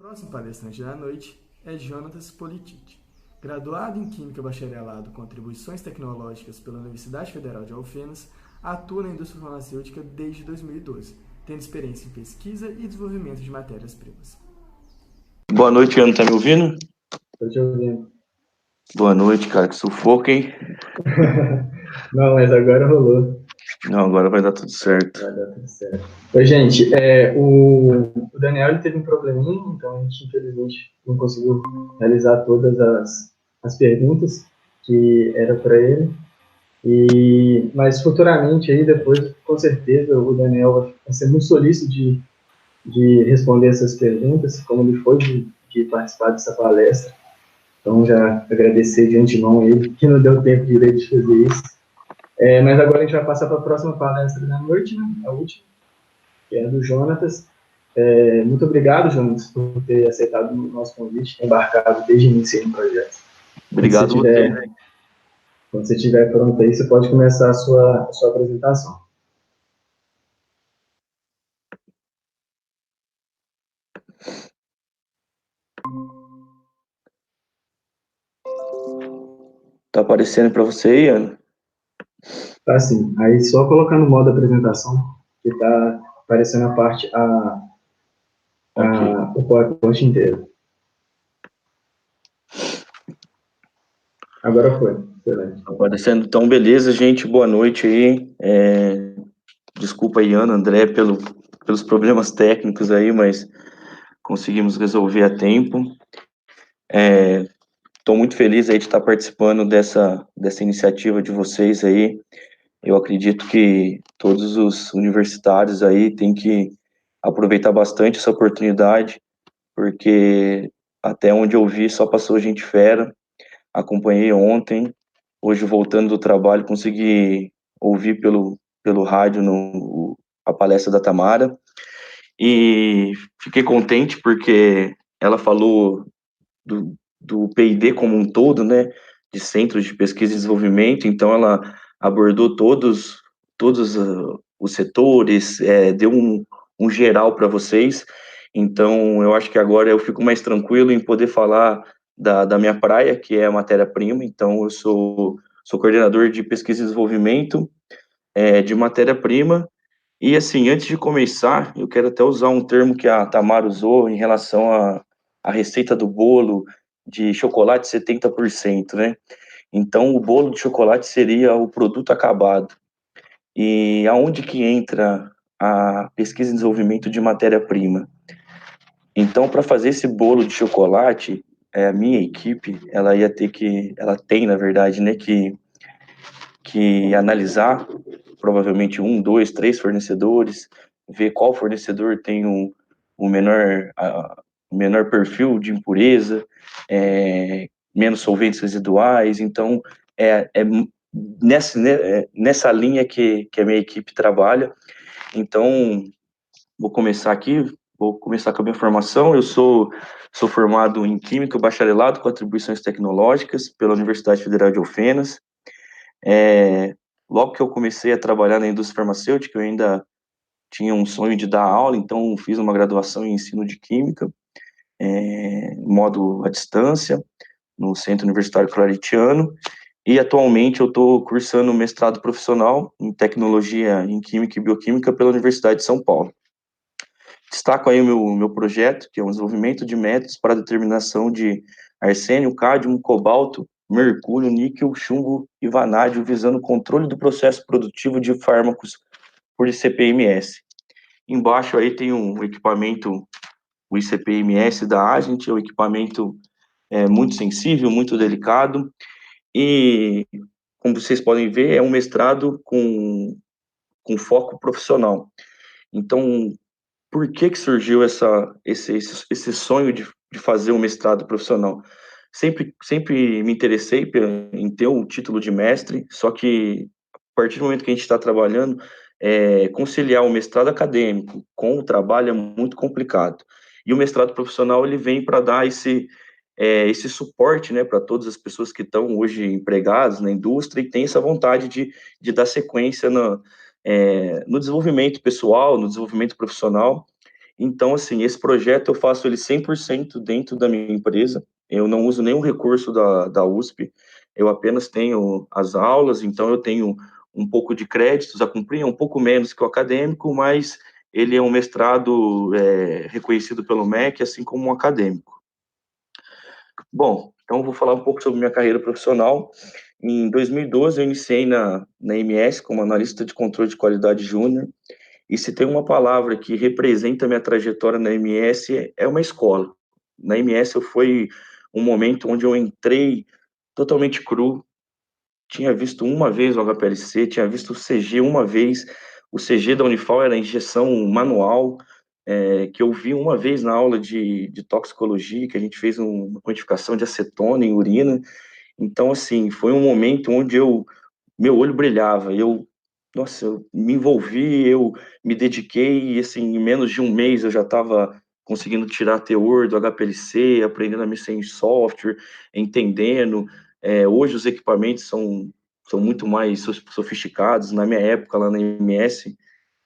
Próximo palestrante da noite é Jonatas Polititti. Graduado em Química Bacharelado com Atribuições Tecnológicas pela Universidade Federal de Alfenas, atua na indústria farmacêutica desde 2012, tendo experiência em pesquisa e desenvolvimento de matérias-primas. Boa noite, Ana, tá me ouvindo? Tô te ouvindo. Boa noite, cara, que sufoco, hein? Não, mas agora rolou. Não, agora vai dar tudo certo. Vai dar tudo certo. Oi, gente, o Daniel ele teve um probleminha, então a gente infelizmente não conseguiu realizar todas as perguntas que era para ele. Mas futuramente aí depois, com certeza, o Daniel vai ser muito solícito de responder essas perguntas, como ele foi de participar dessa palestra. Então já agradecer de antemão ele, que não deu tempo direito de fazer isso. Mas agora a gente vai passar para a próxima palestra da noite, né? A última, que é do Jonatas. Muito obrigado, Jonatas, por ter aceitado o nosso convite, embarcado desde o início no projeto. Obrigado você. Quando você estiver pronto aí, você pode começar a sua apresentação. Tá aparecendo para você aí, Ana? Tá sim. Aí só colocar no modo apresentação, que tá aparecendo a parte, Ok. o PowerPoint inteiro. Agora foi. Excelente. Tá aparecendo, então, beleza, gente, boa noite aí. Desculpa aí, Ana, André, pelos problemas técnicos aí, mas conseguimos resolver a tempo. Estou muito feliz aí de estar participando dessa iniciativa de vocês aí. Eu acredito que todos os universitários aí têm que aproveitar bastante essa oportunidade, porque até onde eu vi só passou gente fera. Acompanhei ontem, hoje voltando do trabalho consegui ouvir pelo rádio a palestra da Tamara e fiquei contente porque ela falou do P&D como um todo, né, de Centros de Pesquisa e Desenvolvimento, então ela abordou todos os setores, deu um geral para vocês, então eu acho que agora eu fico mais tranquilo em poder falar da minha praia, que é a matéria-prima, então eu sou coordenador de pesquisa e desenvolvimento de matéria-prima, e assim, antes de começar, eu quero até usar um termo que a Tamara usou em relação à receita do bolo de chocolate 70%, né? Então, o bolo de chocolate seria o produto acabado. E aonde que entra a pesquisa e desenvolvimento de matéria-prima? Então, para fazer esse bolo de chocolate, a minha equipe, ela tem, na verdade, né, que analisar provavelmente um, dois, três fornecedores, ver qual fornecedor tem o menor perfil de impureza, menos solventes residuais. Então, nessa linha que a minha equipe trabalha. Então, vou começar com a minha formação. Eu sou formado em Química, bacharelado com atribuições tecnológicas pela Universidade Federal de Alfenas. Logo que eu comecei a trabalhar na indústria farmacêutica, eu ainda tinha um sonho de dar aula, então fiz uma graduação em ensino de Química, modo à distância, no Centro Universitário Claritiano, e atualmente eu estou cursando mestrado profissional em Tecnologia em Química e Bioquímica pela Universidade de São Paulo. Destaco aí o meu projeto, que é um desenvolvimento de métodos para a determinação de arsênio, cádmio, cobalto, mercúrio, níquel, chumbo e vanádio, visando o controle do processo produtivo de fármacos por ICP-MS. Embaixo aí tem um equipamento, o ICP-MS da Agent, é um equipamento muito sensível, muito delicado, e como vocês podem ver, é um mestrado com foco profissional. Então, por que surgiu esse sonho de fazer um mestrado profissional? Sempre me interessei em ter um título de mestre, só que a partir do momento que a gente está trabalhando, conciliar o mestrado acadêmico com o trabalho é muito complicado. E o mestrado profissional ele vem para dar esse suporte, né, para todas as pessoas que estão hoje empregadas na indústria e têm essa vontade de dar sequência no desenvolvimento pessoal, no desenvolvimento profissional. Então, assim, esse projeto eu faço ele 100% dentro da minha empresa. Eu não uso nenhum recurso da USP, eu apenas tenho as aulas, então eu tenho um pouco de créditos a cumprir, um pouco menos que o acadêmico, mas ele é um mestrado reconhecido pelo MEC, assim como um acadêmico. Bom, então eu vou falar um pouco sobre minha carreira profissional. Em 2012, eu iniciei na MS como analista de controle de qualidade júnior. E se tem uma palavra que representa a minha trajetória na MS, é uma escola. Na MS foi um momento onde eu entrei totalmente cru. Tinha visto uma vez o HPLC, tinha visto o CG uma vez. O CG da Unifal era injeção manual, que eu vi uma vez na aula de toxicologia, que a gente fez uma quantificação de acetona em urina. Então, assim, foi um momento onde meu olho brilhava, nossa, eu me envolvi, eu me dediquei, e assim, em menos de um mês eu já estava conseguindo tirar teor do HPLC, aprendendo a mexer em software, entendendo. Hoje os equipamentos são muito mais sofisticados. Na minha época, lá na MS,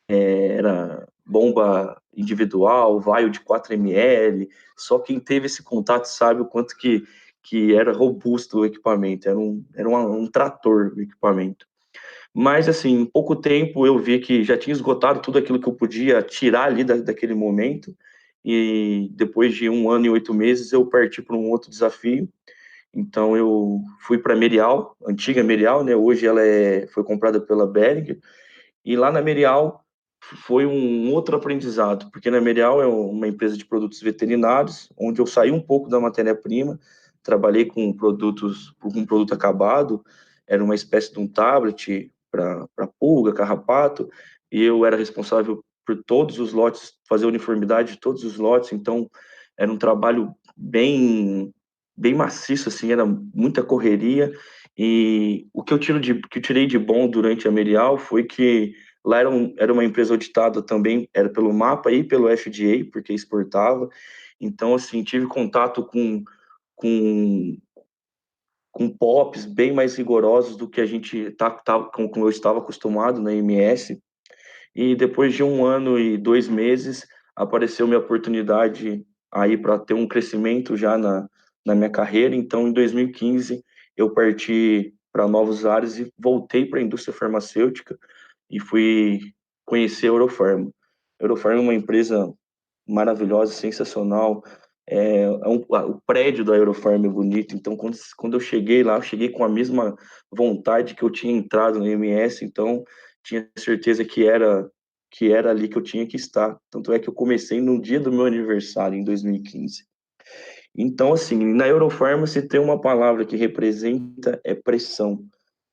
era bomba individual, vaio de 4 ml, só quem teve esse contato sabe o quanto que era robusto o equipamento, era um trator o equipamento. Mas, assim, em pouco tempo eu vi que já tinha esgotado tudo aquilo que eu podia tirar ali daquele momento, e depois de 1 ano e 8 meses eu parti para um outro desafio. Então eu fui para a Merial, antiga Merial, né? Hoje ela foi comprada pela Behringer, e lá na Merial foi um outro aprendizado, porque na Merial é uma empresa de produtos veterinários, onde eu saí um pouco da matéria-prima, trabalhei com com produto acabado, era uma espécie de um tablet para pulga, carrapato, e eu era responsável por todos os lotes, fazer a uniformidade de todos os lotes, então era um trabalho bem maciço, assim, era muita correria, e o que que eu tirei de bom durante a Merial foi que lá era uma empresa auditada também, era pelo MAPA e pelo FDA, porque exportava. Então, assim, tive contato com, com POPs bem mais rigorosos do que a gente como eu estava acostumado na MS. E depois de 1 ano e 2 meses, apareceu minha oportunidade aí para ter um crescimento já na minha carreira. Então, em 2015, eu parti para novos áreas e voltei para a indústria farmacêutica e fui conhecer a Eurofarma. A Eurofarma é uma empresa maravilhosa, sensacional. O prédio da Eurofarma é bonito. Então, quando eu cheguei lá, eu cheguei com a mesma vontade que eu tinha entrado no MS. Então, tinha certeza que era ali que eu tinha que estar. Tanto é que eu comecei no dia do meu aniversário, em 2015. Então, assim, na Eurofarma, se tem uma palavra que representa, é pressão.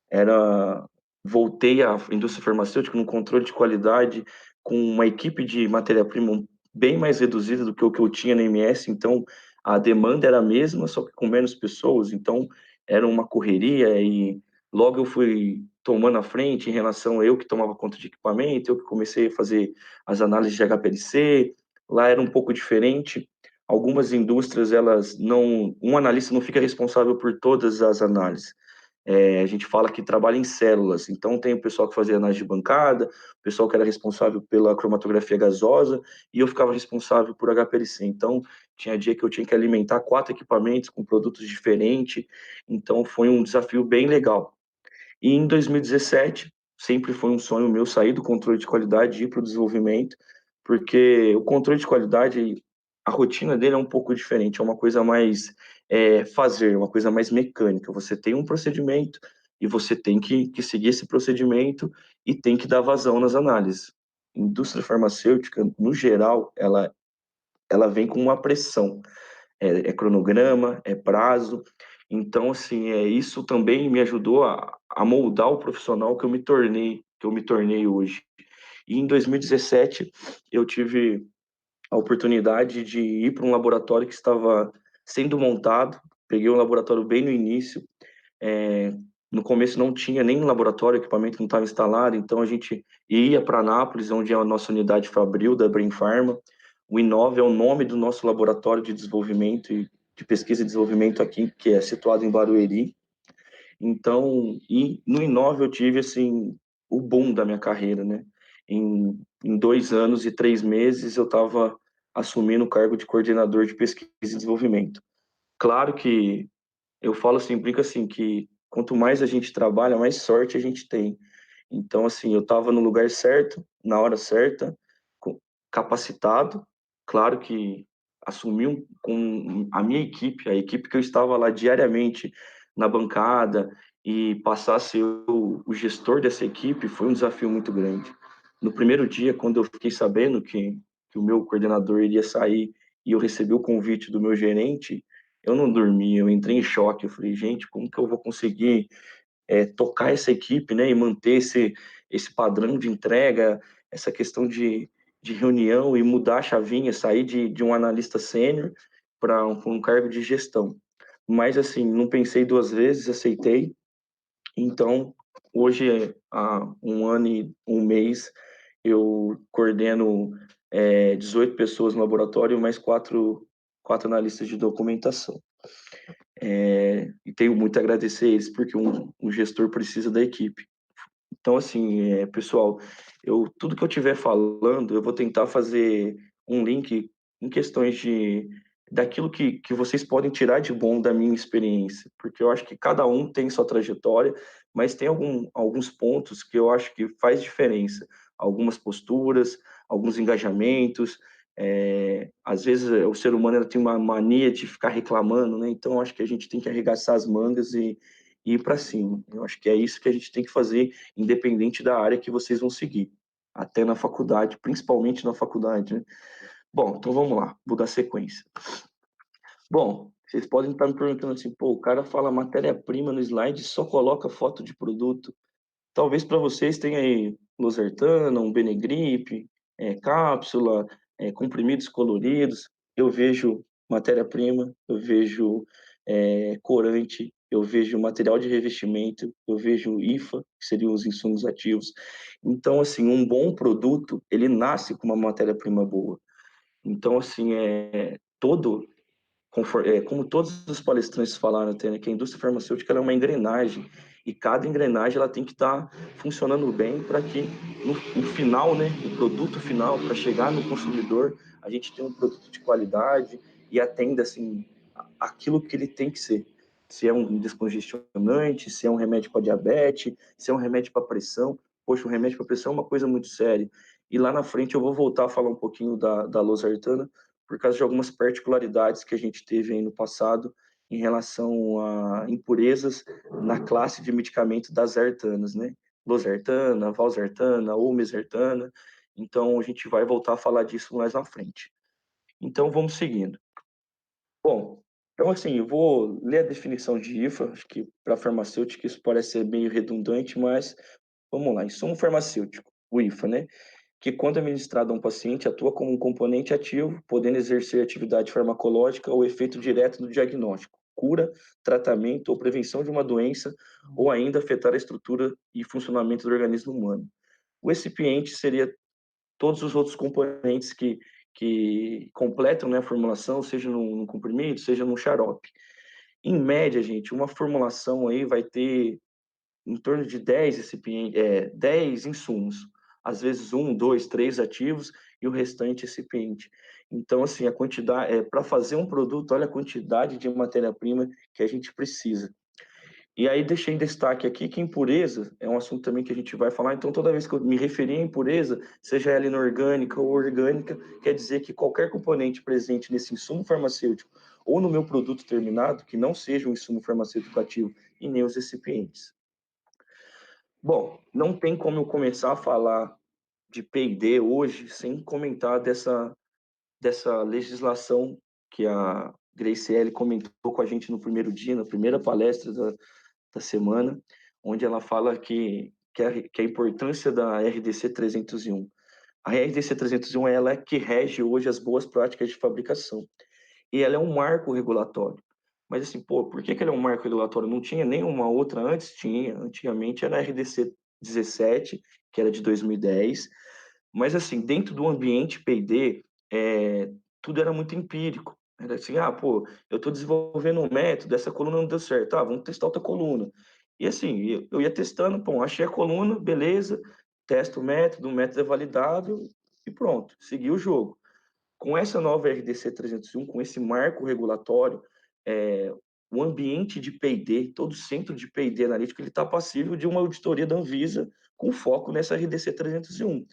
Era Voltei à indústria farmacêutica no controle de qualidade, com uma equipe de matéria-prima bem mais reduzida do que o que eu tinha na MS, então a demanda era a mesma, só que com menos pessoas, então era uma correria, e logo eu fui tomando a frente em relação a eu que tomava conta de equipamento, eu que comecei a fazer as análises de HPLC. Lá era um pouco diferente. Algumas indústrias, elas não, um analista não fica responsável por todas as análises. A gente fala que trabalha em células, então tem o pessoal que fazia análise de bancada, o pessoal que era responsável pela cromatografia gasosa, e eu ficava responsável por HPLC. Então, tinha dia que eu tinha que alimentar 4 equipamentos com produtos diferentes, então foi um desafio bem legal. E em 2017, sempre foi um sonho meu sair do controle de qualidade e ir para o desenvolvimento, porque o controle de qualidade, a rotina dele é um pouco diferente, é uma coisa mais fazer, uma coisa mais mecânica. Você tem um procedimento e você tem que seguir esse procedimento e tem que dar vazão nas análises. Indústria farmacêutica, no geral, ela vem com uma pressão, é cronograma, é prazo. Então, assim, isso também me ajudou a moldar o profissional que eu me tornei hoje. E em 2017, eu tive a oportunidade de ir para um laboratório que estava sendo montado. Peguei um laboratório bem no início. É, no começo não tinha nem laboratório, o equipamento não estava instalado, então a gente ia para Anápolis, onde é a nossa unidade Fabril da Brain Pharma. O Inove é o nome do nosso laboratório de desenvolvimento e de pesquisa e desenvolvimento aqui, que é situado em Barueri. Então, e no Inove eu tive assim o boom da minha carreira, né? Em 2 anos e 3 meses eu estava assumindo o cargo de coordenador de pesquisa e desenvolvimento. Claro que eu falo assim, brinco assim, que quanto mais a gente trabalha, mais sorte a gente tem. Então, assim, eu estava no lugar certo, na hora certa, capacitado. Claro que assumi com a minha equipe, a equipe que eu estava lá diariamente na bancada, e passar a ser o gestor dessa equipe foi um desafio muito grande. No primeiro dia, quando eu fiquei sabendo que o meu coordenador iria sair e eu recebi o convite do meu gerente, eu não dormi, eu entrei em choque. Eu falei, gente, como que eu vou conseguir tocar essa equipe, né, e manter esse padrão de entrega, essa questão de reunião e mudar a chavinha, sair de um analista sênior para um cargo de gestão. Mas, assim, não pensei duas vezes, aceitei. Então, hoje, há um ano e um mês, eu coordeno 18 pessoas no laboratório, mais quatro analistas de documentação. E tenho muito a agradecer a eles, porque um gestor precisa da equipe. Então, assim, pessoal, tudo que eu estiver falando, eu vou tentar fazer um link em questões daquilo que vocês podem tirar de bom da minha experiência, porque eu acho que cada um tem sua trajetória, mas tem alguns pontos que eu acho que faz diferença, algumas posturas, alguns engajamentos. Às vezes o ser humano tem uma mania de ficar reclamando, né? Então eu acho que a gente tem que arregaçar as mangas e ir para cima. Eu acho que é isso que a gente tem que fazer, independente da área que vocês vão seguir, até na faculdade, principalmente na faculdade, né? Bom, então vamos lá, vou dar sequência. Bom, vocês podem estar me perguntando assim, pô, o cara fala matéria-prima no slide e só coloca foto de produto. Talvez para vocês tenha aí losartana, um Benegrip, cápsula, comprimidos coloridos. Eu vejo matéria-prima, eu vejo corante, eu vejo material de revestimento, eu vejo IFA, que seriam os insumos ativos. Então, assim, um bom produto, ele nasce com uma matéria-prima boa. Então, assim, como todos os palestrantes falaram até, né, que a indústria farmacêutica ela é uma engrenagem, e cada engrenagem ela tem que estar funcionando bem para que no final, né, o produto final, para chegar no consumidor, a gente tenha um produto de qualidade e atenda assim, aquilo que ele tem que ser. Se é um descongestionante, se é um remédio para diabetes, se é um remédio para pressão. Poxa, um remédio para pressão é uma coisa muito séria. E lá na frente eu vou voltar a falar um pouquinho da losartana, por causa de algumas particularidades que a gente teve aí no passado em relação a impurezas na classe de medicamento das artanas, né? Losartana, valsartana ou mesartana. Então, a gente vai voltar a falar disso mais na frente. Então, vamos seguindo. Bom, então, assim, eu vou ler a definição de IFA, acho que para farmacêutica isso parece ser meio redundante, mas vamos lá. Insumo farmacêutico, o IFA, né? Que, quando administrado a um paciente, atua como um componente ativo, podendo exercer atividade farmacológica ou efeito direto no diagnóstico, cura, tratamento ou prevenção de uma doença, ou ainda afetar a estrutura e funcionamento do organismo humano. O recipiente seria todos os outros componentes que completam, né, a formulação, seja num comprimido, seja num xarope. Em média, gente, uma formulação aí vai ter em torno de 10 recipientes, 10 insumos, às vezes um, dois, três ativos e o restante recipiente. Então, assim, a quantidade, para fazer um produto, olha a quantidade de matéria-prima que a gente precisa. E aí deixei em destaque aqui que impureza é um assunto também que a gente vai falar, então toda vez que eu me referir a impureza, seja ela inorgânica ou orgânica, quer dizer que qualquer componente presente nesse insumo farmacêutico ou no meu produto terminado, que não seja um insumo farmacêutico ativo e nem os recipientes. Bom, não tem como eu começar a falar de P&D hoje sem comentar dessa legislação que a Graciele comentou com a gente no primeiro dia, na primeira palestra da semana, onde ela fala que a importância da RDC 301. A RDC 301 ela é que rege hoje as boas práticas de fabricação. E ela é um marco regulatório. Mas assim, pô, por que ela é um marco regulatório? Não tinha nenhuma outra antes? Tinha. Antigamente era a RDC 17, que era de 2010. Mas assim, dentro do ambiente P&D, tudo era muito empírico. Era assim, pô, eu estou desenvolvendo um método, essa coluna não deu certo. Vamos testar outra coluna. E assim, eu ia testando, pô, achei a coluna, beleza, testo o método é validado e pronto, segui o jogo. Com essa nova RDC 301, com esse marco regulatório, o ambiente de P&D, todo o centro de P&D analítico, ele está passível de uma auditoria da Anvisa com foco nessa RDC 301.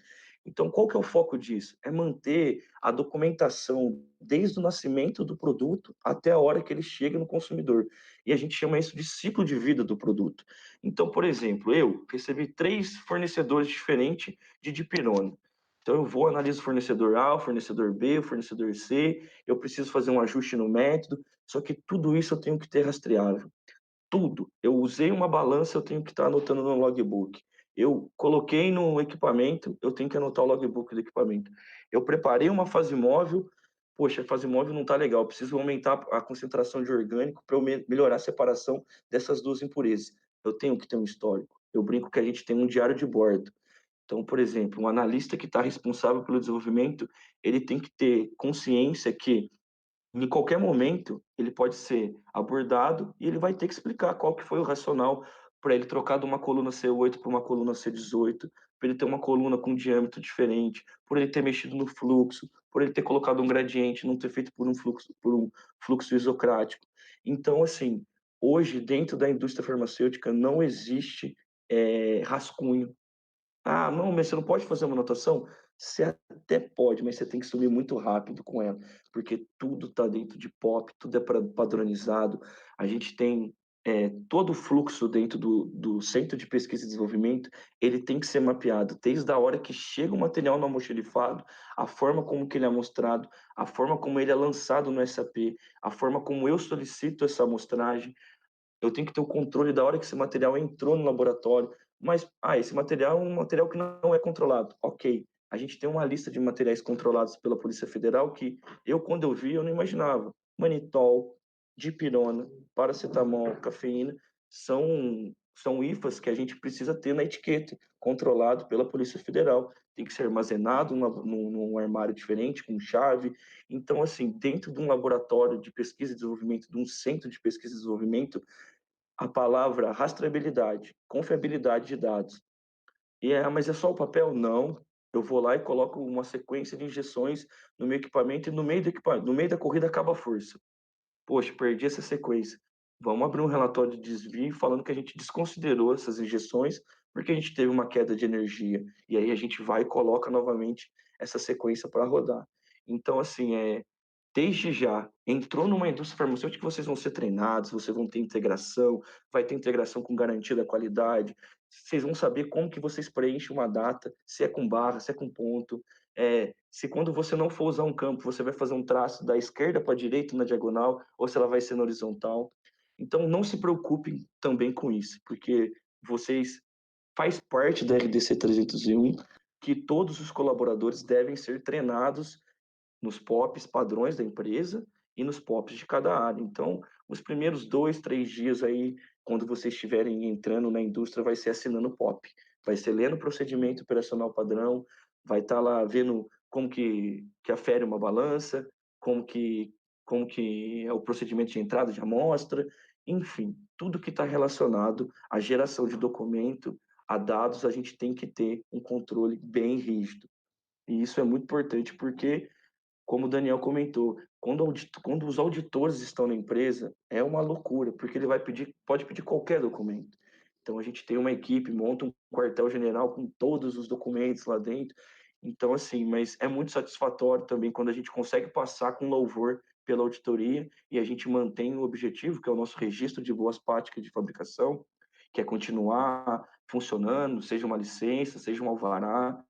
Então, qual que é o foco disso? É manter a documentação desde o nascimento do produto até a hora que ele chega no consumidor. E a gente chama isso de ciclo de vida do produto. Então, por exemplo, eu recebi 3 fornecedores diferentes de dipirona. Então, eu vou, analiso o fornecedor A, o fornecedor B, o fornecedor C, eu preciso fazer um ajuste no método, só que tudo isso eu tenho que ter rastreável. Tudo. Eu usei uma balança, eu tenho que estar anotando no logbook. Eu coloquei no equipamento, eu tenho que anotar o logbook do equipamento. Eu preparei uma fase móvel, poxa, a fase móvel não está legal, eu preciso aumentar a concentração de orgânico para eu melhorar a separação dessas 2 impurezas. Eu tenho que ter um histórico. Eu brinco que a gente tem um diário de bordo. Então, por exemplo, um analista que está responsável pelo desenvolvimento, ele tem que ter consciência que em qualquer momento ele pode ser abordado e ele vai ter que explicar qual que foi o racional para ele trocar de uma coluna C8 para uma coluna C18, para ele ter uma coluna com diâmetro diferente, por ele ter mexido no fluxo, por ele ter colocado um gradiente, não ter feito por um fluxo isocrático. Então, assim, hoje dentro da indústria farmacêutica não existe rascunho. Ah, não, mas você não pode fazer uma anotação? Você até pode, mas você tem que subir muito rápido com ela, porque tudo está dentro de POP, tudo é padronizado. A gente tem todo o fluxo dentro do Centro de Pesquisa e Desenvolvimento, ele tem que ser mapeado, desde a hora que chega o material no almoxarifado, a forma como que ele é amostrado, a forma como ele é lançado no SAP, a forma como eu solicito essa amostragem, eu tenho que ter o controle da hora que esse material entrou no laboratório, mas, esse material é um material que não é controlado. Ok, a gente tem uma lista de materiais controlados pela Polícia Federal que quando eu vi, eu não imaginava. Manitol, dipirona, paracetamol, cafeína, são IFAs que a gente precisa ter na etiqueta, controlado pela Polícia Federal. Tem que ser armazenado num armário diferente, com chave. Então, assim, dentro de um laboratório de pesquisa e desenvolvimento, de um centro de pesquisa e desenvolvimento, a palavra rastreabilidade, confiabilidade de dados. Mas é só o papel? Não. Eu vou lá e coloco uma sequência de injeções no meu equipamento e no meio da corrida acaba a força. Poxa, perdi essa sequência. Vamos abrir um relatório de desvio falando que a gente desconsiderou essas injeções porque a gente teve uma queda de energia. E aí a gente vai e coloca novamente essa sequência para rodar. Então, assim, desde já, entrou numa indústria farmacêutica, vocês vão ser treinados, vocês vão ter integração, vai ter integração com garantia da qualidade, vocês vão saber como que vocês preenchem uma data, se é com barra, se é com ponto, se quando você não for usar um campo, você vai fazer um traço da esquerda para a direita na diagonal, ou se ela vai ser na horizontal. Então, não se preocupem também com isso, porque vocês faz parte da RDC 301 que todos os colaboradores devem ser treinados nos POPs padrões da empresa e nos POPs de cada área. Então, os primeiros 2, 3 dias aí, quando vocês estiverem entrando na indústria, vai ser assinando POP, vai ser lendo o procedimento operacional padrão, vai estar lá vendo como que afere uma balança, como que é o procedimento de entrada de amostra, enfim, tudo que está relacionado à geração de documento, a dados, a gente tem que ter um controle bem rígido. E isso é muito importante porque, como o Daniel comentou, quando os auditores estão na empresa, é uma loucura, porque ele pode pedir qualquer documento. Então a gente tem uma equipe, monta um quartel-general com todos os documentos lá dentro. Então, assim, mas é muito satisfatório também quando a gente consegue passar com louvor pela auditoria e a gente mantém o objetivo, que é o nosso registro de boas práticas de fabricação, que é continuar funcionando, seja uma licença, seja um alvará.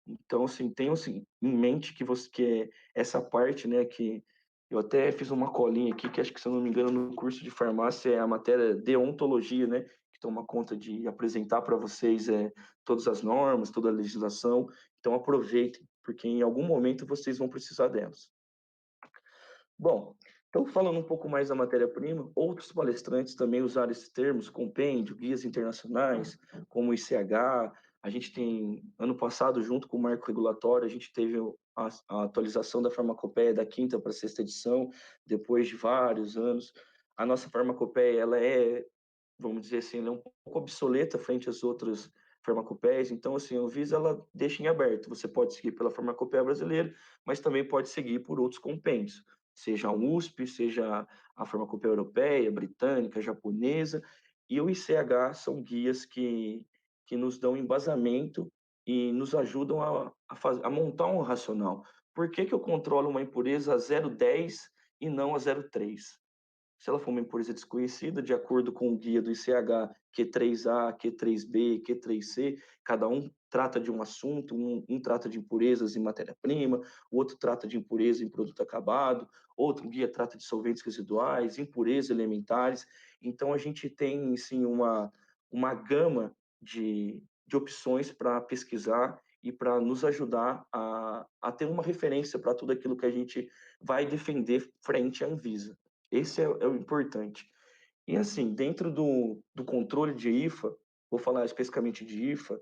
Então, assim, tenham assim, em mente que é essa parte, né, que eu até fiz uma colinha aqui, que acho que, se eu não me engano, no curso de farmácia é a matéria deontologia, né, que toma conta de apresentar para vocês todas as normas, toda a legislação. Então, aproveitem, porque em algum momento vocês vão precisar delas. Bom, então falando um pouco mais da matéria-prima, outros palestrantes também usaram esses termos, compêndio, guias internacionais, como o ICH. A gente tem, ano passado, junto com o marco regulatório, a gente teve a atualização da farmacopeia da 5ª para a 6ª edição, depois de vários anos. A nossa farmacopeia, ela vamos dizer assim, ela é um pouco obsoleta frente às outras farmacopeias. Então, assim, a Anvisa, ela deixa em aberto. Você pode seguir pela farmacopeia brasileira, mas também pode seguir por outros compêndios, seja a USP, seja a farmacopeia europeia, britânica, japonesa, e o ICH são guias que nos dão embasamento e nos ajudam a montar um racional. Por que que eu controlo uma impureza a 0,10 e não a 0,3? Se ela for uma impureza desconhecida, de acordo com o guia do ICH, Q3A, Q3B, Q3C, cada um trata de um assunto, um trata de impurezas em matéria-prima, o outro trata de impureza em produto acabado, outro guia trata de solventes residuais, impurezas elementares. Então, a gente tem, sim, uma gama de opções para pesquisar e para nos ajudar a ter uma referência para tudo aquilo que a gente vai defender frente à Anvisa. Esse é o importante. E assim, dentro do controle de IFA, vou falar especificamente de IFA,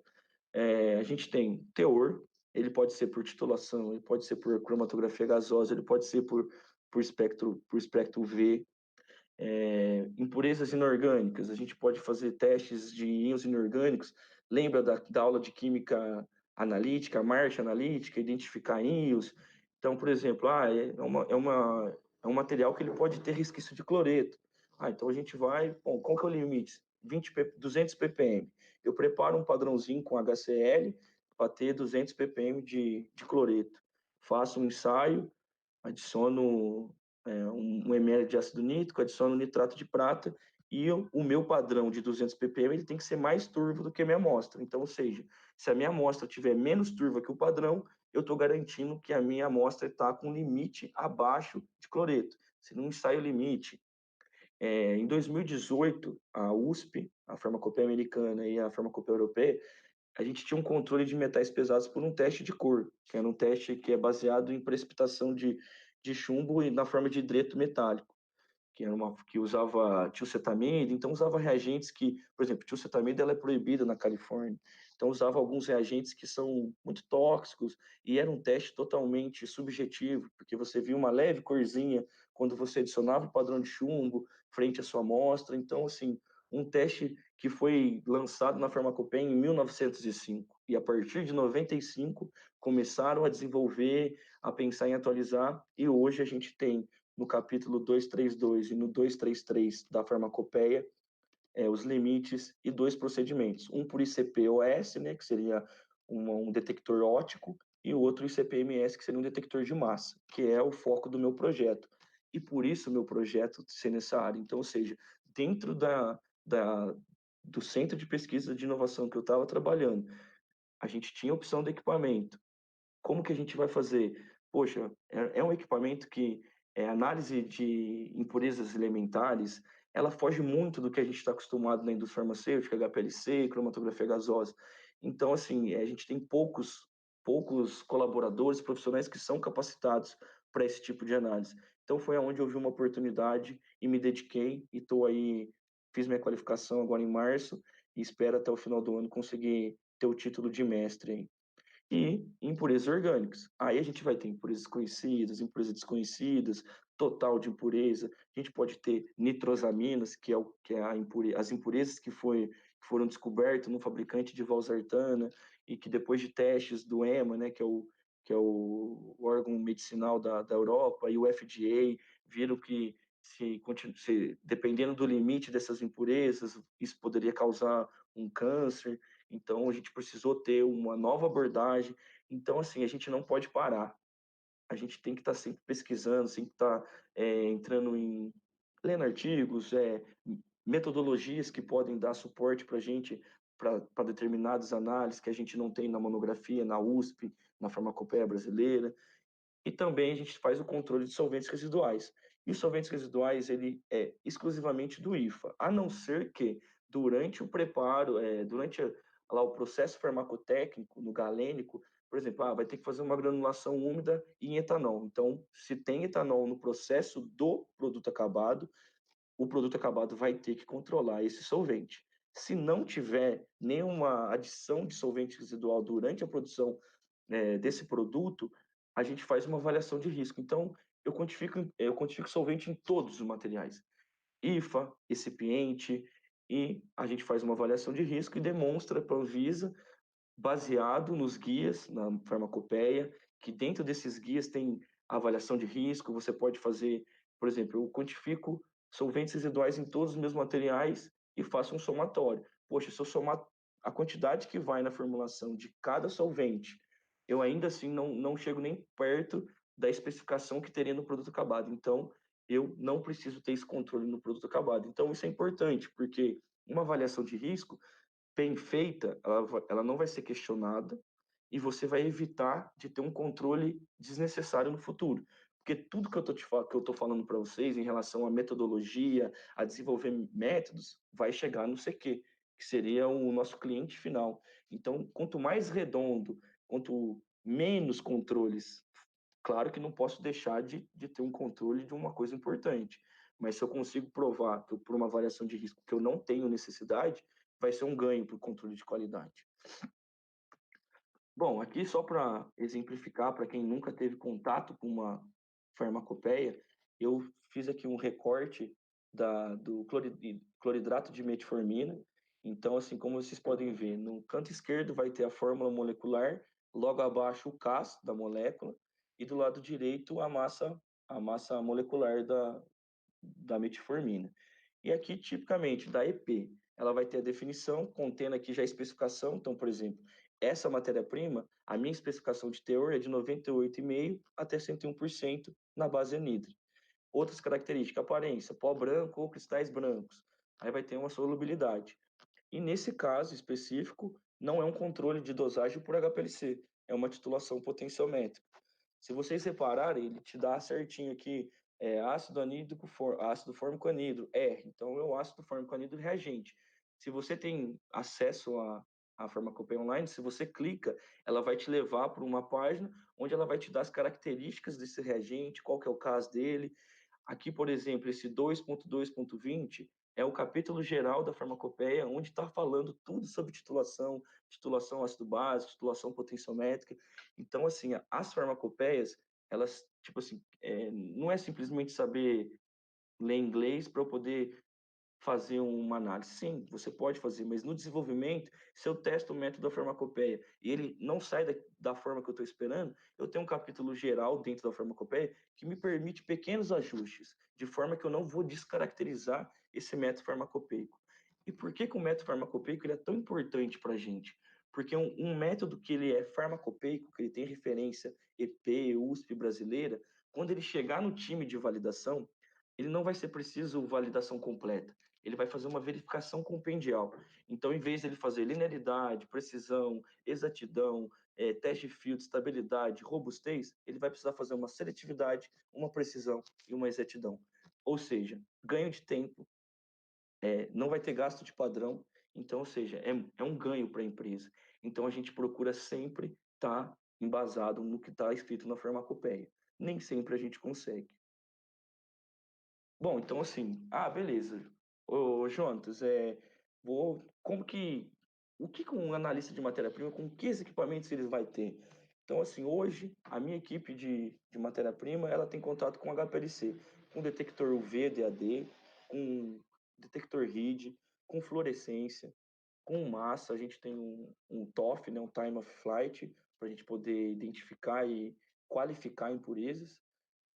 a gente tem teor, ele pode ser por titulação, ele pode ser por cromatografia gasosa, ele pode ser por espectro V, impurezas inorgânicas, a gente pode fazer testes de íons inorgânicos. Lembra da aula de química analítica, marcha analítica, identificar íons? Então, por exemplo, é um material que ele pode ter resquício de cloreto. Então a gente vai, bom, qual que é o limite? 200 ppm. Eu preparo um padrãozinho com HCl para ter 200 ppm de cloreto. Faço um ensaio, adiciono 1 ml de ácido nítrico, adiciono nitrato de prata e o meu padrão de 200 ppm ele tem que ser mais turvo do que a minha amostra. Então, ou seja, se a minha amostra tiver menos turva que o padrão, eu estou garantindo que a minha amostra está com limite abaixo de cloreto. Se não sai o limite. Em 2018, a USP, a farmacopeia americana e a farmacopeia europeia, a gente tinha um controle de metais pesados por um teste de cor, que era um teste que é baseado em precipitação de chumbo na forma de hidreto metálico, que usava tilcetamida, então usava reagentes que, por exemplo, tilcetamida ela é proibida na Califórnia, então usava alguns reagentes que são muito tóxicos e era um teste totalmente subjetivo, porque você via uma leve corzinha quando você adicionava o padrão de chumbo frente à sua amostra, então assim, um teste que foi lançado na farmacopeia em 1905 e a partir de 95 começaram a desenvolver, a pensar em atualizar e hoje a gente tem no capítulo 232 e no 233 da farmacopeia, os limites e dois procedimentos. Um por ICP-OS, né, que seria um detector óptico, e o outro ICP-MS, que seria um detector de massa, que é o foco do meu projeto. E por isso o meu projeto ser nessa área. Então, ou seja, dentro do centro de pesquisa de inovação que eu estava trabalhando, a gente tinha opção de equipamento, como que a gente vai fazer? Poxa, é um equipamento que análise de impurezas elementares, ela foge muito do que a gente está acostumado na indústria farmacêutica, HPLC, cromatografia gasosa. Então, assim, a gente tem poucos colaboradores profissionais que são capacitados para esse tipo de análise. Então, foi aonde eu vi uma oportunidade e me dediquei e estou aí, fiz minha qualificação agora em março e espero até o final do ano conseguir ter o título de mestre aí e impurezas orgânicas. Aí a gente vai ter impurezas conhecidas, impurezas desconhecidas, total de impureza. A gente pode ter nitrosaminas, as impurezas que foram descobertas no fabricante de valsartana e que depois de testes do EMA, né, que é o órgão medicinal da Europa, e o FDA, viram que dependendo do limite dessas impurezas, isso poderia causar um câncer. Então, a gente precisou ter uma nova abordagem. Então, assim, a gente não pode parar. A gente tem que estar sempre pesquisando, sempre estar lendo artigos, metodologias que podem dar suporte para a gente, para determinadas análises que a gente não tem na monografia, na USP, na farmacopeia brasileira. E também a gente faz o controle de solventes residuais. E os solventes residuais, ele é exclusivamente do IFA, a não ser que durante o preparo, durante lá o processo farmacotécnico, no galênico, por exemplo, vai ter que fazer uma granulação úmida em etanol. Então, se tem etanol no processo do produto acabado, o produto acabado vai ter que controlar esse solvente. Se não tiver nenhuma adição de solvente residual durante a produção desse produto, a gente faz uma avaliação de risco. Então, eu quantifico solvente em todos os materiais. IFA, recipiente, e a gente faz uma avaliação de risco e demonstra para a Anvisa, baseado nos guias, na farmacopeia, que dentro desses guias tem avaliação de risco, você pode fazer, por exemplo, eu quantifico solventes residuais em todos os meus materiais e faço um somatório. Poxa, se eu somar a quantidade que vai na formulação de cada solvente, eu ainda assim não chego nem perto da especificação que teria no produto acabado. Então, eu não preciso ter esse controle no produto acabado. Então, isso é importante, porque uma avaliação de risco bem feita, ela não vai ser questionada e você vai evitar de ter um controle desnecessário no futuro. Porque tudo que eu estou falando para vocês em relação à metodologia, a desenvolver métodos, vai chegar no CQ, que seria o nosso cliente final. Então, quanto mais redondo, quanto menos controles, claro que não posso deixar de ter um controle de uma coisa importante, mas se eu consigo provar que por uma variação de risco que eu não tenho necessidade, vai ser um ganho para o controle de qualidade. Bom, aqui só para exemplificar, para quem nunca teve contato com uma farmacopeia, eu fiz aqui um recorte do cloridrato de metformina. Então, assim, como vocês podem ver, no canto esquerdo vai ter a fórmula molecular, logo abaixo o CAS da molécula, e do lado direito a massa molecular da metformina. E aqui, tipicamente, da EP, ela vai ter a definição, contendo aqui já a especificação. Então, por exemplo, essa matéria-prima, a minha especificação de teor é de 98,5% até 101% na base anidra. Outras características, aparência, pó branco ou cristais brancos. Aí vai ter uma solubilidade. E nesse caso específico, não é um controle de dosagem por HPLC, é uma titulação potenciométrica. Se vocês repararem, ele te dá certinho aqui, ácido fórmico anidro, R. Então, é o ácido fórmico anidro reagente. Se você tem acesso à farmacopeia online, se você clica, ela vai te levar para uma página onde ela vai te dar as características desse reagente, qual que é o caso dele. Aqui, por exemplo, esse 2.2.20 é o capítulo geral da farmacopeia, onde está falando tudo sobre titulação ácido base, titulação potenciométrica. Então, assim, as farmacopeias, elas, tipo assim, não é simplesmente saber ler inglês para eu poder fazer uma análise. Sim, você pode fazer, mas no desenvolvimento, se eu testo o método da farmacopeia e ele não sai da forma que eu estou esperando, eu tenho um capítulo geral dentro da farmacopeia que me permite pequenos ajustes, de forma que eu não vou descaracterizar esse método farmacopeico. E por que o método farmacopeico ele é tão importante para a gente? Porque um método que ele é farmacopeico, que ele tem referência EP, USP brasileira, quando ele chegar no time de validação, ele não vai ser preciso validação completa. Ele vai fazer uma verificação compendial. Então, em vez de ele fazer linearidade, precisão, exatidão, teste de filtro, estabilidade, robustez, ele vai precisar fazer uma seletividade, uma precisão e uma exatidão. Ou seja, ganho de tempo, não vai ter gasto de padrão. Então, ou seja, é um ganho para a empresa. Então, a gente procura sempre estar embasado no que está escrito na farmacopeia. Nem sempre a gente consegue. Bom, então assim, beleza. Ô, Jonatas, o que que um analista de matéria-prima, com que equipamentos eles vai ter? Então, assim, hoje, a minha equipe de matéria-prima, ela tem contato com HPLC, com detector UV, DAD, com detector RID, com fluorescência, com massa, a gente tem um TOF, né, um Time of Flight, para a gente poder identificar e qualificar impurezas.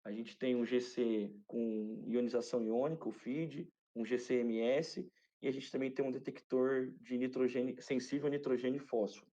A gente tem um GC com ionização iônica, o FID, um GC-MS, e a gente também tem um detector de nitrogênio, sensível a nitrogênio e fósforo.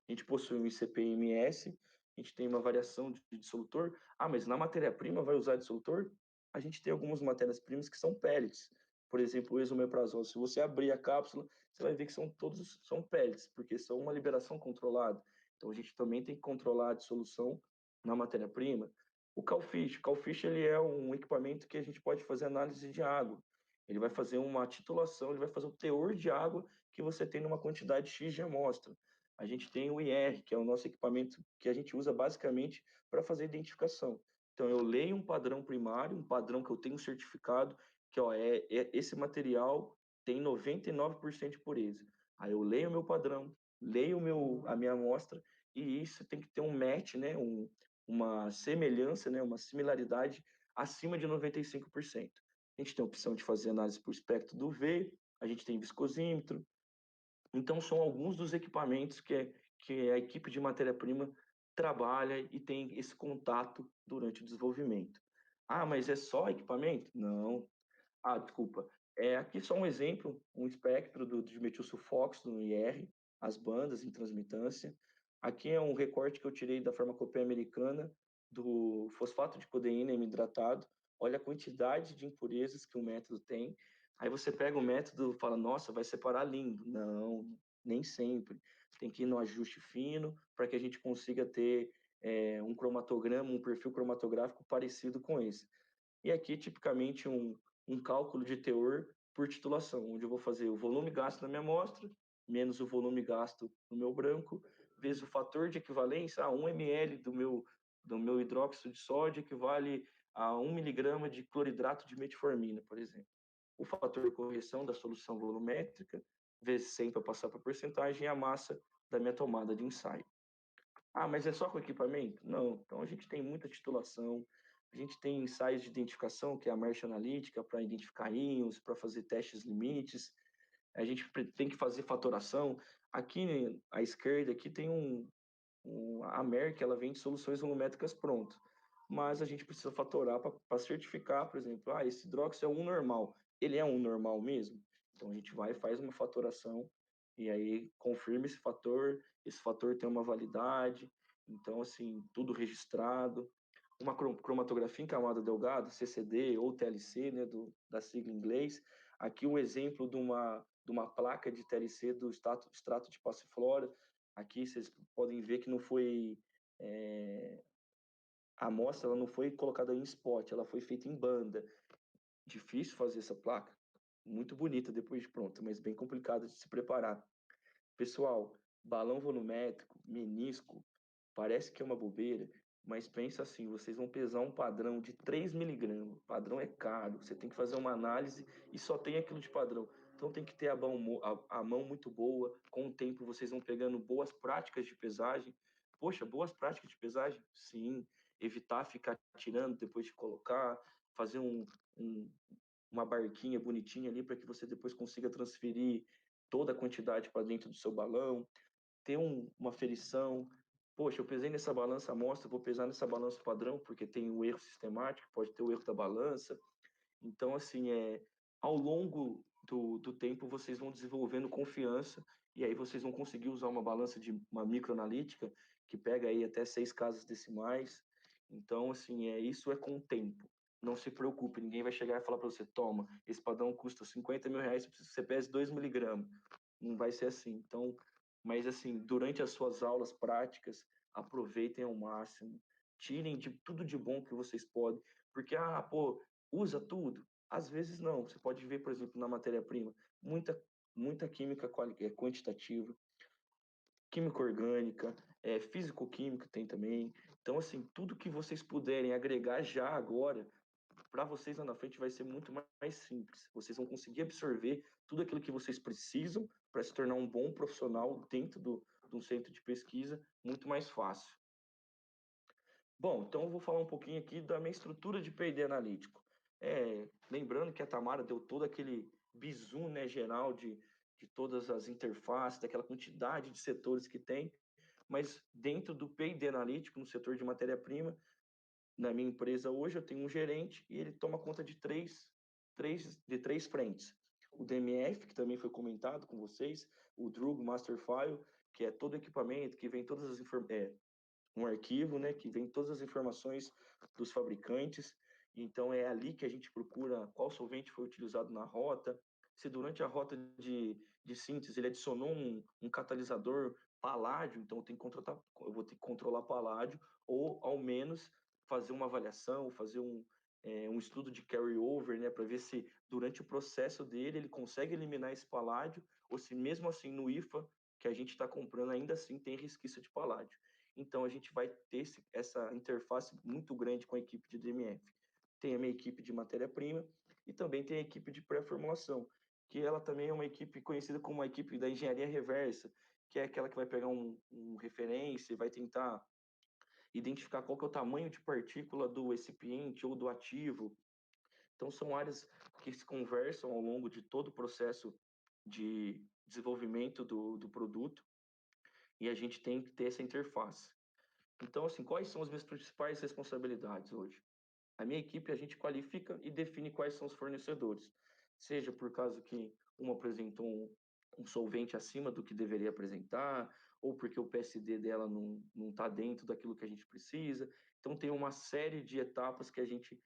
A gente possui um ICP-MS, a gente tem uma variação de dissolutor. Mas na matéria-prima vai usar dissolutor? A gente tem algumas matérias-primas que são pellets. Por exemplo, o esomeprazol. Se você abrir a cápsula, você vai ver que são pellets, porque são uma liberação controlada. Então, a gente também tem que controlar a dissolução na matéria-prima. O Calfish ele é um equipamento que a gente pode fazer análise de água. Ele vai fazer uma titulação, ele vai fazer o teor de água que você tem numa quantidade X de amostra. A gente tem o IR, que é o nosso equipamento que a gente usa basicamente para fazer identificação. Então, eu leio um padrão primário, um padrão que eu tenho certificado, que esse material tem 99% de pureza. Aí eu leio o meu padrão, leio a minha amostra, e isso tem que ter um match, né, uma semelhança, né, uma similaridade acima de 95%. A gente tem a opção de fazer análise por espectro do UV, a gente tem viscosímetro. Então, são alguns dos equipamentos que a equipe de matéria-prima trabalha e tem esse contato durante o desenvolvimento. Ah, mas é só equipamento? Não. Ah, desculpa. Aqui só um exemplo, um espectro do dimetilsulfóxido no IR, as bandas em transmitância. Aqui é um recorte que eu tirei da farmacopeia americana do fosfato de codeína hidratado. Olha a quantidade de impurezas que o método tem. Aí você pega o método e fala, nossa, vai separar lindo. Não, nem sempre. Tem que ir no ajuste fino para que a gente consiga ter um cromatograma, um perfil cromatográfico parecido com esse. E aqui, tipicamente, um cálculo de teor por titulação, onde eu vou fazer o volume gasto na minha amostra, menos o volume gasto no meu branco, vezes o fator de equivalência, 1 ml do meu hidróxido de sódio equivale a 1 miligrama de cloridrato de metformina, por exemplo. O fator de correção da solução volumétrica, vezes 100 para passar para a porcentagem, e a massa da minha tomada de ensaio. Ah, mas é só com equipamento? Não. Então a gente tem muita titulação, a gente tem ensaios de identificação, que é a marcha analítica, para identificar íons, para fazer testes limites. A gente tem que fazer fatoração. Aqui à esquerda aqui tem a Merck, ela vende soluções volumétricas prontas. Mas a gente precisa fatorar para certificar, por exemplo, esse hidróxido é um normal. Ele é um normal mesmo? Então a gente vai e faz uma fatoração e aí confirma esse fator tem uma validade, então assim, tudo registrado. Uma cromatografia em camada delgada, CCD ou TLC, né, da sigla em inglês. Aqui um exemplo de uma placa de TLC do extrato de passiflora. Aqui vocês podem ver que não foi a amostra, ela não foi colocada em spot, ela foi feita em banda. Difícil fazer essa placa, muito bonita depois de pronta, mas bem complicada de se preparar. Pessoal, balão volumétrico, menisco, parece que é uma bobeira, mas pensa assim, vocês vão pesar um padrão de 3 miligramas, padrão é caro, você tem que fazer uma análise e só tem aquilo de padrão. Então tem que ter a mão muito boa, com o tempo vocês vão pegando boas práticas de pesagem. Poxa, boas práticas de pesagem? Sim, evitar ficar tirando depois de colocar, fazer um, uma barquinha bonitinha ali para que você depois consiga transferir toda a quantidade para dentro do seu balão, ter uma ferição. Poxa, eu pesei nessa balança amostra, vou pesar nessa balança padrão, porque tem o erro sistemático, pode ter o erro da balança. Então, assim, ao longo do tempo, vocês vão desenvolvendo confiança e aí vocês vão conseguir usar uma balança de uma microanalítica que pega aí até 6 casas decimais. Então, assim, isso é com o tempo. Não se preocupe, ninguém vai chegar e falar para você, toma, esse padrão custa 50 mil reais, você pese 2 miligramas. Não vai ser assim. Então, mas assim, durante as suas aulas práticas, aproveitem ao máximo, tirem de tudo de bom que vocês podem, porque, pô, usa tudo? Às vezes não. Você pode ver, por exemplo, na matéria-prima, muita química quantitativa, química orgânica, físico-química tem também. Então, assim, tudo que vocês puderem agregar já agora, para vocês lá na frente vai ser muito mais simples. Vocês vão conseguir absorver tudo aquilo que vocês precisam para se tornar um bom profissional dentro de um centro de pesquisa muito mais fácil. Bom, então eu vou falar um pouquinho aqui da minha estrutura de P&D analítico. Lembrando que a Tamara deu todo aquele bizu, né, geral de todas as interfaces, daquela quantidade de setores que tem, mas dentro do P&D analítico, no setor de matéria-prima, na minha empresa hoje eu tenho um gerente e ele toma conta de três frentes. O DMF, que também foi comentado com vocês, o Drug Master File, que é todo o equipamento, que vem todas as um arquivo, né, que vem todas as informações dos fabricantes. Então é ali que a gente procura qual solvente foi utilizado na rota, se durante a rota de síntese ele adicionou um catalisador paládio, então eu vou ter que controlar paládio, ou ao menos fazer uma avaliação, fazer um estudo de carry-over, né, para ver se durante o processo dele ele consegue eliminar esse paládio, ou se mesmo assim no IFA que a gente está comprando ainda assim tem resquício de paládio. Então, a gente vai ter essa interface muito grande com a equipe de DMF. Tem a minha equipe de matéria-prima e também tem a equipe de pré-formulação, que ela também é uma equipe conhecida como a equipe da engenharia reversa, que é aquela que vai pegar um referência e vai tentar identificar qual que é o tamanho de partícula do recipiente ou do ativo. Então, são áreas que se conversam ao longo de todo o processo de desenvolvimento do produto, e a gente tem que ter essa interface. Então, assim, quais são as minhas principais responsabilidades hoje? A minha equipe, a gente qualifica e define quais são os fornecedores, seja por causa que uma apresentou um solvente acima do que deveria apresentar, ou porque o PSD dela não está dentro daquilo que a gente precisa. Então, tem uma série de etapas que a gente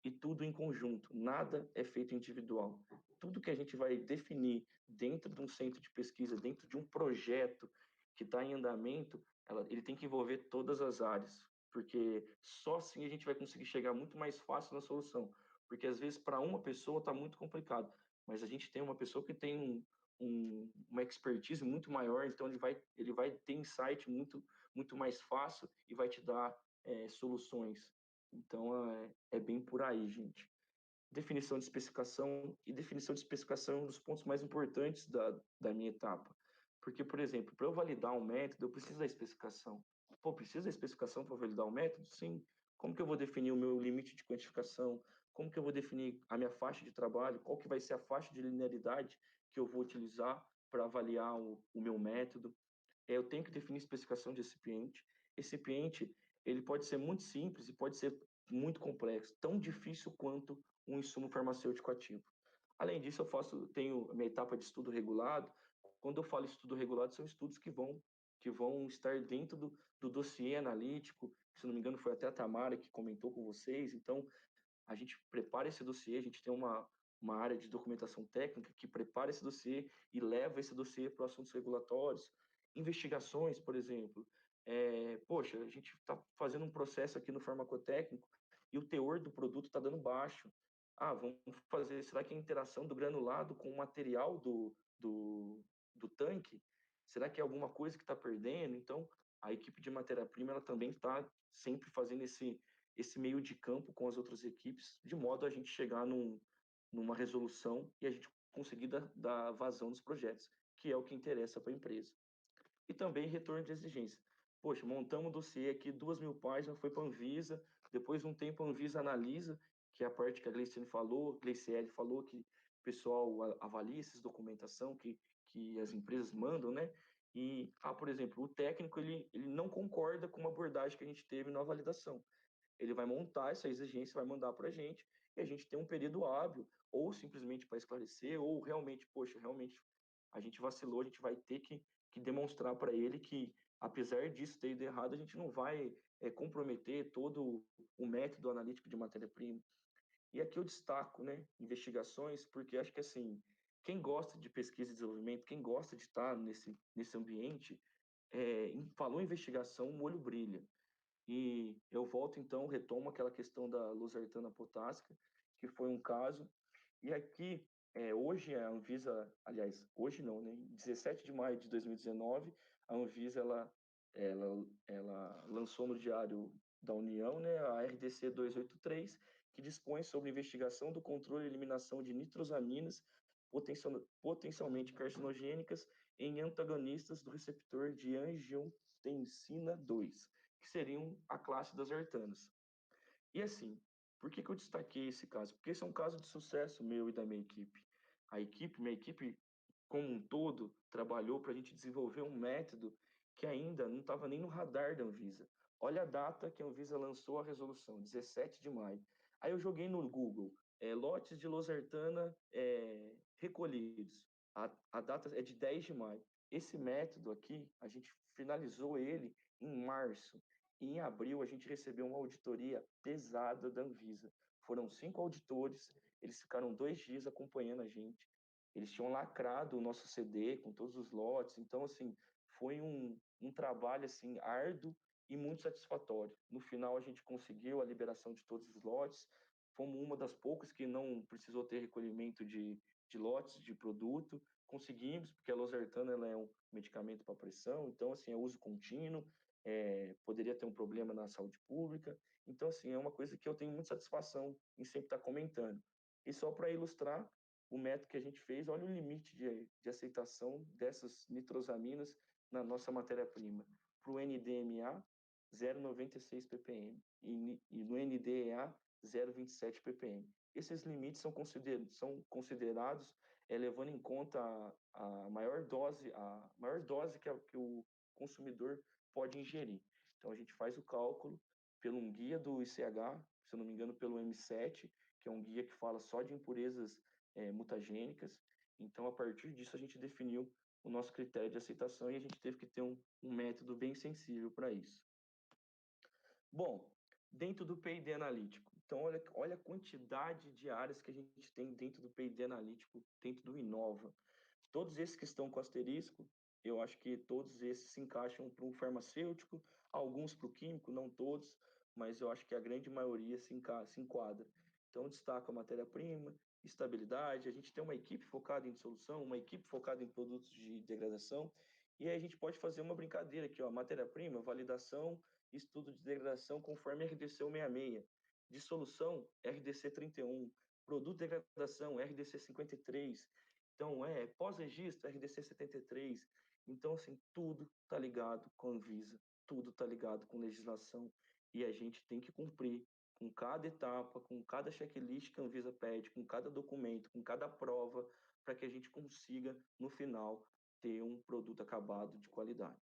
e tudo em conjunto, nada é feito individual. Tudo que a gente vai definir dentro de um centro de pesquisa, dentro de um projeto que está em andamento, ele tem que envolver todas as áreas, porque só assim a gente vai conseguir chegar muito mais fácil na solução. Porque às vezes para uma pessoa está muito complicado, mas a gente tem uma pessoa que tem uma expertise muito maior, então ele vai ter insight muito mais fácil e vai te dar soluções. Então, é bem por aí, gente. Definição de especificação, e definição de especificação é um dos pontos mais importantes da minha etapa. Porque, por exemplo, para eu validar um método, eu preciso da especificação. Pô, precisa da especificação para validar um método? Sim. Como que eu vou definir o meu limite de quantificação? Como que eu vou definir a minha faixa de trabalho? Qual que vai ser a faixa de linearidade que eu vou utilizar para avaliar o meu método? Eu tenho que definir especificação de recipiente. Recipiente, ele pode ser muito simples e pode ser muito complexo, tão difícil quanto um insumo farmacêutico ativo. Além disso, tenho a minha etapa de estudo regulado. Quando eu falo estudo regulado, são estudos que vão estar dentro do dossiê analítico. Se não me engano, foi até a Tamara que comentou com vocês. Então, a gente prepara esse dossiê, a gente tem uma área de documentação técnica que prepara esse dossiê e leva esse dossiê para assuntos regulatórios. Investigações, por exemplo. Poxa, a gente está fazendo um processo aqui no farmacotécnico e o teor do produto está dando baixo. Ah, vamos fazer, será que a interação do granulado com o material do tanque, será que é alguma coisa que está perdendo? Então, a equipe de matéria-prima ela também está sempre fazendo esse meio de campo com as outras equipes, de modo a gente chegar numa resolução e a gente conseguir dar vazão nos projetos, que é o que interessa para a empresa. E também retorno de exigência. Poxa, montamos um dossiê aqui, 2.000 páginas, foi para a Anvisa, depois de um tempo a Anvisa analisa, que é a parte que a Gleiciele falou, que o pessoal avalia essa documentação que as empresas mandam, né? E, por exemplo, o técnico ele não concorda com uma abordagem que a gente teve na validação. Ele vai montar essa exigência, vai mandar para a gente, e a gente tem um período hábil, ou simplesmente para esclarecer, ou realmente, poxa, realmente a gente vacilou, a gente vai ter que demonstrar para ele que, apesar disso ter ido errado, a gente não vai comprometer todo o método analítico de matéria-prima. E aqui eu destaco, né, investigações, porque acho que, assim, quem gosta de pesquisa e desenvolvimento, quem gosta de estar nesse ambiente, falou em investigação, o olho brilha. E eu volto, então, retomo aquela questão da losartana potássica, que foi um caso. E aqui, hoje a Anvisa, aliás, hoje não, né? Em 17 de maio de 2019, a Anvisa ela lançou no Diário da União, né, a RDC 283, que dispõe sobre investigação do controle e eliminação de nitrosaminas potencialmente carcinogênicas em antagonistas do receptor de angiotensina 2, que seriam a classe das artanas. E assim, por que eu destaquei esse caso? Porque esse é um caso de sucesso meu e da minha equipe. Minha equipe como um todo, trabalhou para a gente desenvolver um método que ainda não estava nem no radar da Anvisa. Olha a data que a Anvisa lançou a resolução, 17 de maio. Aí eu joguei no Google, lotes de losartana recolhidos. A data é de 10 de maio. Esse método aqui, a gente finalizou ele em março. E em abril, a gente recebeu uma auditoria pesada da Anvisa. Foram 5 auditores, eles ficaram 2 dias acompanhando a gente. Eles tinham lacrado o nosso CD com todos os lotes. Então, assim, foi um trabalho, assim, árduo e muito satisfatório. No final, a gente conseguiu a liberação de todos os lotes. Fomos uma das poucas que não precisou ter recolhimento de lotes de produto. Conseguimos, porque a losartana ela é um medicamento para pressão, então, assim, é uso contínuo, poderia ter um problema na saúde pública. Então, assim, é uma coisa que eu tenho muita satisfação em sempre estar comentando. E só para ilustrar o método que a gente fez, olha o limite de aceitação dessas nitrosaminas na nossa matéria-prima. Para o NDMA, 0,96 ppm e no NDEA, 0,27 ppm. esses limites são considerados levando em conta a maior dose que o consumidor pode ingerir. Então, a gente faz o cálculo pelo um guia do ICH, se eu não me engano, pelo M7, que é um guia que fala só de impurezas mutagênicas. Então, a partir disso, a gente definiu o nosso critério de aceitação e a gente teve que ter um método bem sensível para isso. Bom, dentro do P&D analítico, então olha a quantidade de áreas que a gente tem dentro do P&D analítico, dentro do Inova. Todos esses que estão com asterisco, eu acho que todos esses se encaixam para o farmacêutico, alguns para o químico, não todos, mas eu acho que a grande maioria se enquadra. Então, destaco a matéria-prima, estabilidade, a gente tem uma equipe focada em dissolução, uma equipe focada em produtos de degradação, e aí a gente pode fazer uma brincadeira aqui, ó, matéria-prima, validação, estudo de degradação conforme RDC 166, dissolução, RDC 31, produto de degradação, RDC 53, então, pós-registro, RDC 73. Então, assim, tudo tá ligado com a Anvisa, tudo tá ligado com legislação, e a gente tem que cumprir com cada etapa, com cada checklist que a Anvisa pede, com cada documento, com cada prova, para que a gente consiga, no final, ter um produto acabado de qualidade.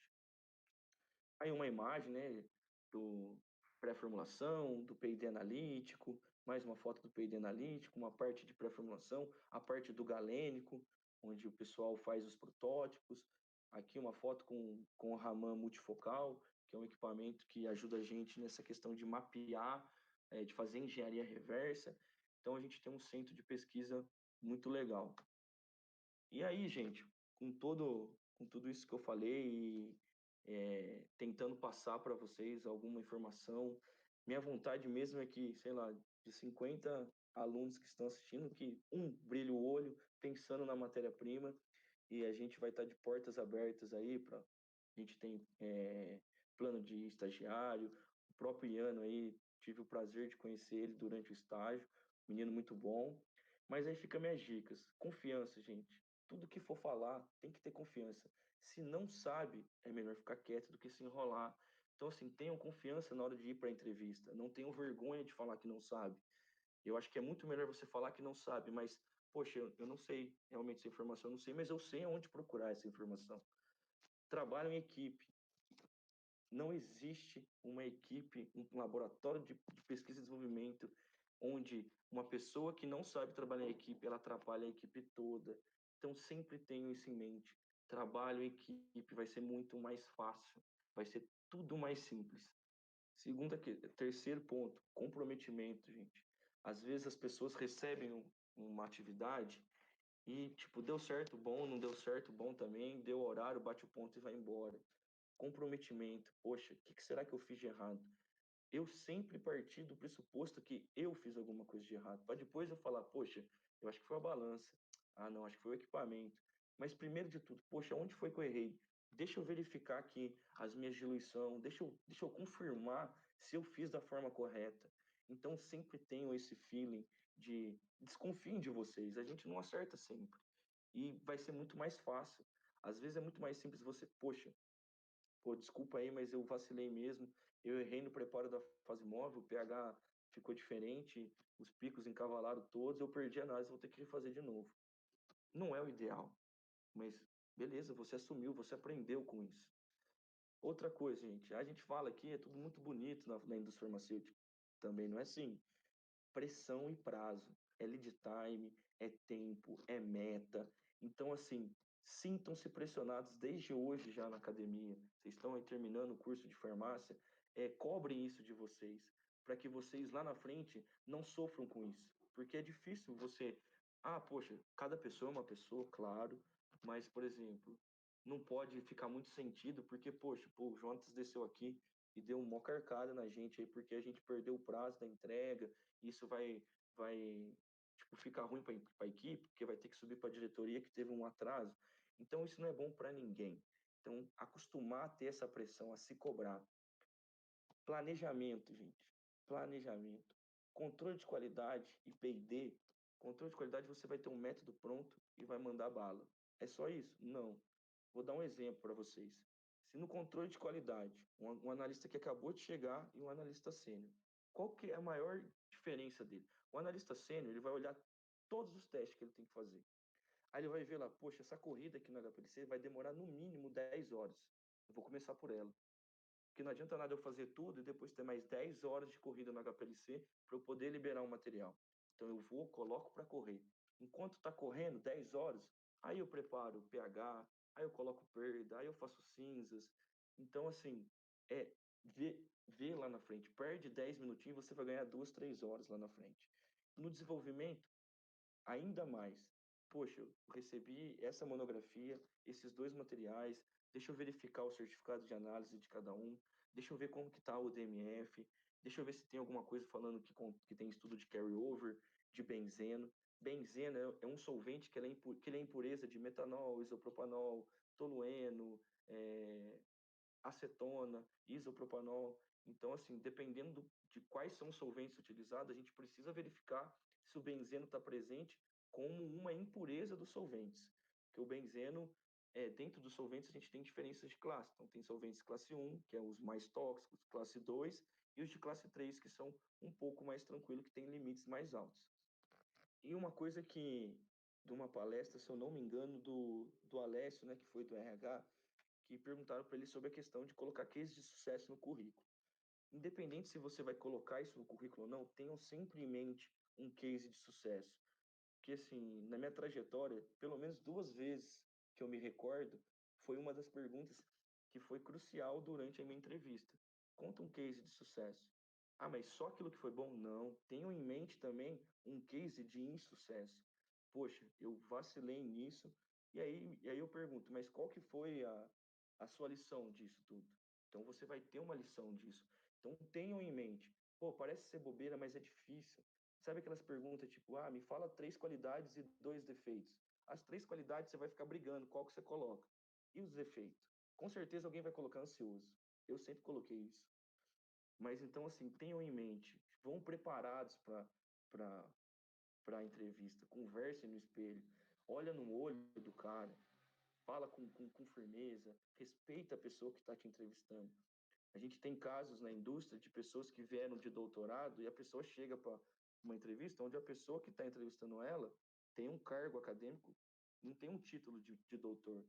Aí uma imagem, né, do pré-formulação, do P&D analítico, mais uma foto do P&D analítico, uma parte de pré-formulação, a parte do galênico, onde o pessoal faz os protótipos. Aqui uma foto com o Raman multifocal, que é um equipamento que ajuda a gente nessa questão de mapear, de fazer engenharia reversa. Então a gente tem um centro de pesquisa muito legal. E aí, gente, com tudo isso que eu falei, tentando passar para vocês alguma informação, minha vontade mesmo é que, sei lá, de 50 alunos que estão assistindo, que um brilhe o olho pensando na matéria-prima, e a gente vai estar de portas abertas aí para. A gente tem plano de estagiário, o próprio Iano aí, tive o prazer de conhecer ele durante o estágio, menino muito bom. Mas aí fica minhas dicas. Confiança, gente. Tudo que for falar, tem que ter confiança. Se não sabe, é melhor ficar quieto do que se enrolar. Então, assim, tenham confiança na hora de ir para a entrevista. Não tenham vergonha de falar que não sabe. Eu acho que é muito melhor você falar que não sabe, mas, poxa, eu não sei realmente essa informação, eu não sei, mas eu sei aonde procurar essa informação. Trabalho em equipe. Não existe uma equipe, um laboratório de pesquisa e desenvolvimento onde uma pessoa que não sabe trabalhar em equipe, ela atrapalha a equipe toda. Então, sempre tenho isso em mente. Trabalho em equipe vai ser muito mais fácil, vai ser tudo mais simples. Terceiro ponto, comprometimento, gente. Às vezes as pessoas recebem uma atividade e, tipo, deu certo, bom, não deu certo, bom também, deu horário, bate o ponto e vai embora. Comprometimento. Poxa, o que será que eu fiz de errado? Eu sempre parti do pressuposto que eu fiz alguma coisa de errado, para depois eu falar, poxa, eu acho que foi a balança. Ah, não, acho que foi o equipamento. Mas primeiro de tudo, poxa, onde foi que eu errei? Deixa eu verificar aqui as minhas diluições, deixa eu confirmar se eu fiz da forma correta. Então sempre tenho esse feeling de desconfiem de vocês, a gente não acerta sempre. E vai ser muito mais fácil. Às vezes é muito mais simples você, poxa, pô, desculpa aí, mas eu vacilei mesmo. Eu errei no preparo da fase móvel, o pH ficou diferente, os picos encavalaram todos, eu perdi a análise, vou ter que refazer de novo. Não é o ideal, mas beleza, você assumiu, você aprendeu com isso. Outra coisa, gente, a gente fala aqui, é tudo muito bonito na indústria farmacêutica. Também não é assim. Pressão e prazo. É lead time, é tempo, é meta. Então, assim, sintam-se pressionados desde hoje já na academia. Vocês estão aí terminando o curso de farmácia, cobrem isso de vocês, para que vocês lá na frente não sofram com isso. Porque é difícil você. Ah, poxa, cada pessoa é uma pessoa, claro, mas, por exemplo, não pode ficar muito sentido, porque, poxa, pô, o Jonas desceu aqui e deu uma carcada na gente aí, porque a gente perdeu o prazo da entrega, isso vai tipo, ficar ruim para a equipe, porque vai ter que subir para a diretoria que teve um atraso. Então, isso não é bom para ninguém. Então, acostumar a ter essa pressão, a se cobrar. Planejamento, gente. Planejamento. Controle de qualidade e P&D. Controle de qualidade, você vai ter um método pronto e vai mandar bala. É só isso? Não. Vou dar um exemplo para vocês. Se no controle de qualidade, um analista que acabou de chegar e um analista sênior, qual que é a maior diferença dele? O analista sênior, ele vai olhar todos os testes que ele tem que fazer. Aí ele vai ver lá, poxa, essa corrida aqui no HPLC vai demorar no mínimo 10 horas. Eu vou começar por ela. Porque não adianta nada eu fazer tudo e depois ter mais 10 horas de corrida no HPLC para eu poder liberar o material. Então eu vou, coloco para correr. Enquanto está correndo 10 horas, aí eu preparo o pH, aí eu coloco perda, aí eu faço cinzas. Então, assim, ver lá na frente. Perde 10 minutinhos, você vai ganhar 2, 3 horas lá na frente. No desenvolvimento, ainda mais. Poxa, eu recebi essa monografia, esses dois materiais, deixa eu verificar o certificado de análise de cada um, deixa eu ver como que está o DMF, deixa eu ver se tem alguma coisa falando que tem estudo de carryover, de benzeno. Benzeno é um solvente que ele é impureza de metanol, isopropanol, tolueno, acetona, isopropanol. Então, assim, dependendo de quais são os solventes utilizados, a gente precisa verificar se o benzeno está presente como uma impureza dos solventes. Porque o benzeno, dentro dos solventes, a gente tem diferenças de classe. Então, tem solventes classe 1, que é os mais tóxicos, classe 2, e os de classe 3, que são um pouco mais tranquilos, que têm limites mais altos. E uma coisa que, de uma palestra, se eu não me engano, do Alessio, né, que foi do RH, que perguntaram para ele sobre a questão de colocar cases de sucesso no currículo. Independente se você vai colocar isso no currículo ou não, tenham sempre em mente um case de sucesso. Porque, assim, na minha trajetória, pelo menos 2 vezes que eu me recordo, foi uma das perguntas que foi crucial durante a minha entrevista. Conta um case de sucesso. Ah, mas só aquilo que foi bom? Não. Tenham em mente também um case de insucesso. Poxa, eu vacilei nisso. E aí eu pergunto, mas qual que foi a sua lição disso tudo? Então você vai ter uma lição disso. Então tenham em mente. Pô, parece ser bobeira, mas é difícil. Sabe aquelas perguntas tipo, ah, me fala 3 qualidades e 2 defeitos. As 3 qualidades você vai ficar brigando, qual que você coloca? E os defeitos? Com certeza alguém vai colocar ansioso. Eu sempre coloquei isso. Mas então, assim, tenham em mente, vão preparados para a entrevista, conversem no espelho, olha no olho do cara, fala com firmeza, respeita a pessoa que está te entrevistando. A gente tem casos na indústria de pessoas que vieram de doutorado e a pessoa chega para uma entrevista onde a pessoa que está entrevistando ela tem um cargo acadêmico, não tem um título de doutor,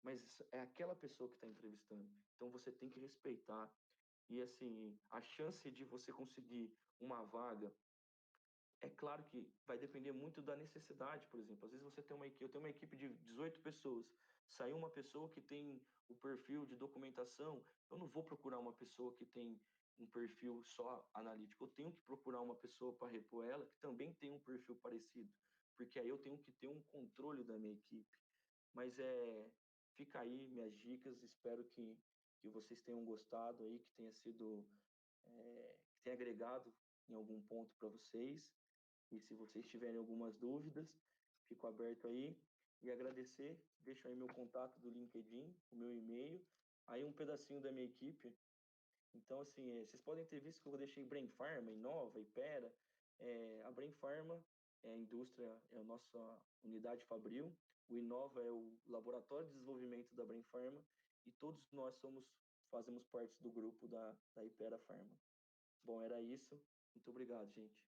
mas é aquela pessoa que está entrevistando. Então você tem que respeitar. E assim, a chance de você conseguir uma vaga é claro que vai depender muito da necessidade, por exemplo. Às vezes você tem uma equipe, eu tenho uma equipe de 18 pessoas. Saiu uma pessoa que tem o perfil de documentação, eu não vou procurar uma pessoa que tem um perfil só analítico. Eu tenho que procurar uma pessoa para repor ela que também tem um perfil parecido, porque aí eu tenho que ter um controle da minha equipe. Mas fica aí minhas dicas, espero que vocês tenham gostado aí, que tenha sido, que tenha agregado em algum ponto para vocês. E se vocês tiverem algumas dúvidas, fico aberto aí. E agradecer, deixo aí meu contato do LinkedIn, o meu e-mail, aí um pedacinho da minha equipe. Então, assim, vocês podem ter visto que eu deixei Brain Pharma, Inova, Ipera. A Brain Pharma é a indústria, é a nossa unidade fabril. O Inova é o laboratório de desenvolvimento da Brain Pharma. E todos nós fazemos parte do grupo da Ipera Pharma. Bom, era isso. Muito obrigado, gente.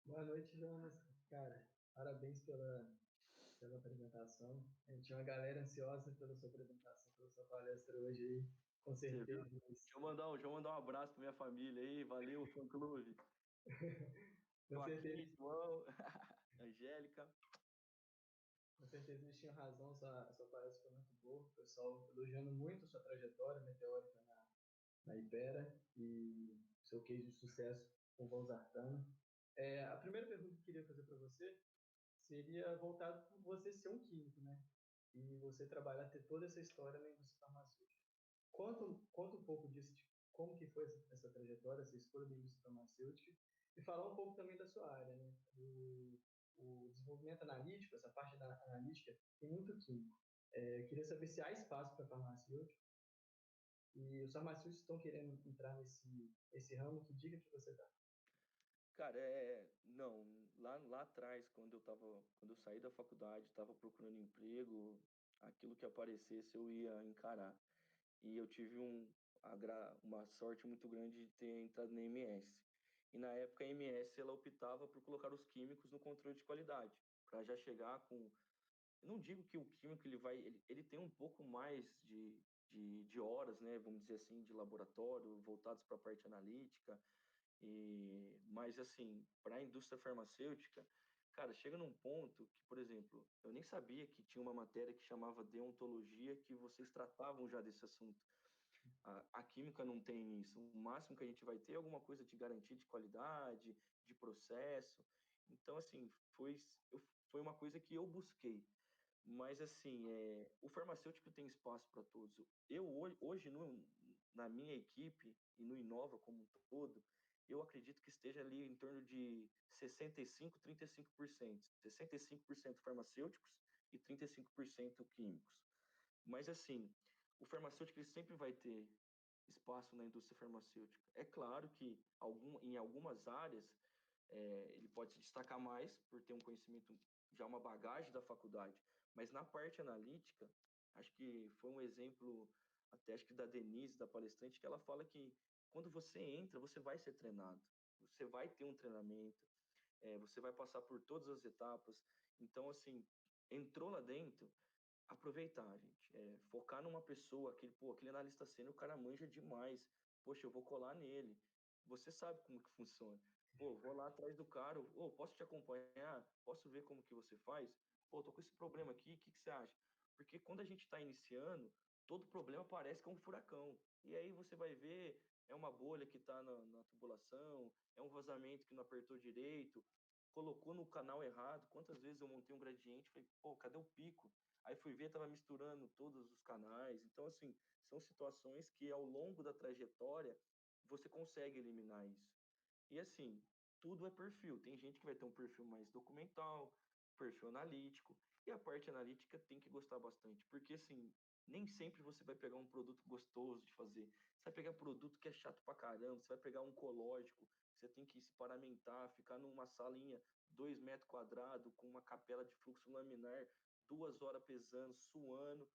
Boa noite, Jonas. Cara, parabéns pela apresentação. A gente tinha uma galera ansiosa pela sua apresentação, pela sua palestra hoje aí, com Você viu? certeza. Deixa eu mandar um abraço para minha família aí. Valeu, fã-clube. Com Joaquim, certeza, João, Angélica. com certeza eles tinham razão, sua palestra foi muito boa. O pessoal elogiando muito a sua trajetória meteórica na Ipera e seu case de sucesso com o Valsartano. A primeira pergunta que eu queria fazer para você seria voltado por você ser um químico, né? E você trabalhar, ter toda essa história na indústria farmacêutica. Conta um pouco disso, de como que foi essa trajetória, essa escolha da indústria farmacêutica, e falar um pouco também da sua área, né? O desenvolvimento analítico, essa parte da analítica, tem muito químico. Eu queria saber se há espaço para farmacêutico, e os farmacêuticos estão querendo entrar nesse ramo, que dica que você dá? Cara, não, lá atrás, quando eu saí da faculdade, estava procurando emprego, aquilo que aparecesse eu ia encarar. E eu tive uma sorte muito grande de ter entrado na MS. e na época a MS ela optava por colocar os químicos no controle de qualidade, para já chegar com. Eu não digo que o químico ele tem um pouco mais de horas, né, vamos dizer assim, de laboratório, voltados para a parte analítica, mas assim, para a indústria farmacêutica, cara, chega num ponto que, por exemplo, eu nem sabia que tinha uma matéria que chamava deontologia, que vocês tratavam já desse assunto. A química não tem isso. O máximo que a gente vai ter é alguma coisa de garantia de qualidade, de processo. Então, assim, foi uma coisa que eu busquei. Mas, assim, o farmacêutico tem espaço para todos. Eu, hoje, na minha equipe e no Inova como um todo, eu acredito que esteja ali em torno de 65, 35%. 65% farmacêuticos e 35% químicos. Mas, assim, o farmacêutico ele sempre vai ter espaço na indústria farmacêutica. É claro que em algumas áreas ele pode se destacar mais por ter um conhecimento, já uma bagagem da faculdade, mas na parte analítica, acho que foi um exemplo, até acho que da Denise, da palestrante, que ela fala que quando você entra, você vai ser treinado, você vai ter um treinamento, você vai passar por todas as etapas. Então, assim, entrou lá dentro, aproveitar, gente. Focar numa pessoa, aquele analista sênior, o cara manja demais. Poxa, eu vou colar nele. Você sabe como que funciona. Pô, vou lá atrás do cara. Ô, posso te acompanhar? Posso ver como que você faz? Pô, tô com esse problema aqui, o que que você acha? Porque quando a gente está iniciando, todo problema parece que é um furacão. E aí você vai ver, é uma bolha que está na tubulação, é um vazamento que não apertou direito, colocou no canal errado. Quantas vezes eu montei um gradiente e falei, pô, cadê o pico? Aí fui ver, estava misturando todos os canais. Então, assim, são situações que ao longo da trajetória você consegue eliminar isso. E assim, tudo é perfil. Tem gente que vai ter um perfil mais documental, perfil analítico, e a parte analítica tem que gostar bastante, porque assim, nem sempre você vai pegar um produto gostoso de fazer. Você vai pegar um produto que é chato pra caramba, você vai pegar um oncológico, que você tem que se paramentar, ficar numa salinha 2 metros quadrados, com uma capela de fluxo laminar, 2 horas pesando, suando,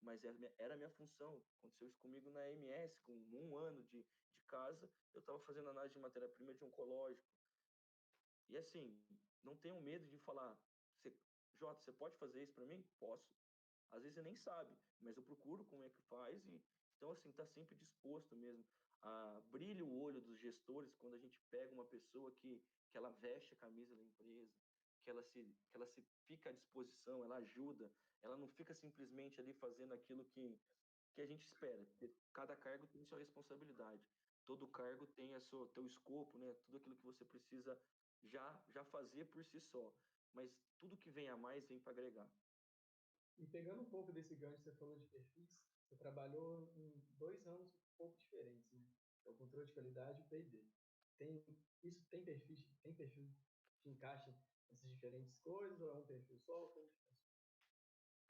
mas era a minha função. Aconteceu isso comigo na MS, com 1 ano de casa, eu estava fazendo análise de matéria-prima de oncológico. E assim, não tenham medo de falar, Jota, você pode fazer isso para mim? Posso. Às vezes você nem sabe, mas eu procuro como é que faz e então assim, tá sempre disposto mesmo. Brilha o olho dos gestores quando a gente pega uma pessoa que ela veste a camisa da empresa, que ela se fica à disposição, ela ajuda, ela não fica simplesmente ali fazendo aquilo que a gente espera. Porque cada cargo tem sua responsabilidade. Todo cargo tem teu escopo, né? Tudo aquilo que você precisa já fazer por si só. Mas tudo que vem a mais vem para agregar. E pegando um pouco desse gancho que você falou de perfis, você trabalhou em 2 ramos um pouco diferentes, né? É o controle de qualidade e o P&D. Tem perfil que encaixa nessas diferentes coisas ou é um perfil só? Como que funciona?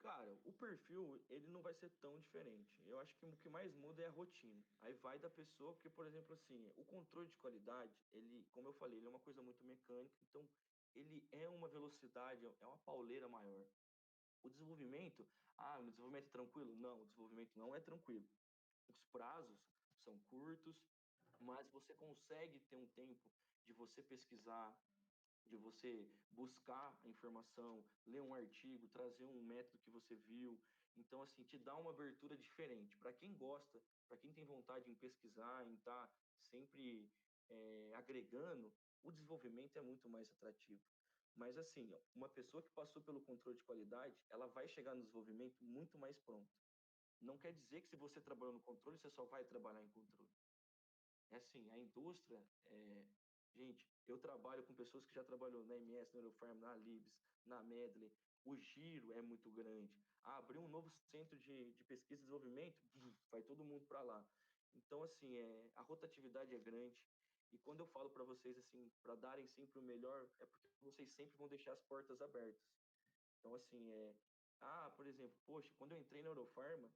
Cara, o perfil, ele não vai ser tão diferente. Eu acho que o que mais muda é a rotina. Aí vai da pessoa, porque, por exemplo, assim, o controle de qualidade, ele, como eu falei, ele é uma coisa muito mecânica, então ele é uma velocidade, é uma pauleira maior. O desenvolvimento é tranquilo? Não, o desenvolvimento não é tranquilo. Os prazos são curtos, mas você consegue ter um tempo de você pesquisar, de você buscar a informação, ler um artigo, trazer um método que você viu. Então, assim, te dá uma abertura diferente. Para quem gosta, para quem tem vontade em pesquisar, em estar sempre agregando, o desenvolvimento é muito mais atrativo. Mas, assim, uma pessoa que passou pelo controle de qualidade, ela vai chegar no desenvolvimento muito mais pronta. Não quer dizer que se você trabalhou no controle, você só vai trabalhar em controle. É assim, a indústria, gente, eu trabalho com pessoas que já trabalhou na MS, na Eurofarm, na Libs, na Medley. O giro é muito grande. Abrir um novo centro de pesquisa e desenvolvimento, vai todo mundo para lá. Então, assim, a rotatividade é grande. E quando eu falo para vocês, assim, para darem sempre o melhor, é porque vocês sempre vão deixar as portas abertas. Então, assim, por exemplo, poxa, quando eu entrei na Eurofarma,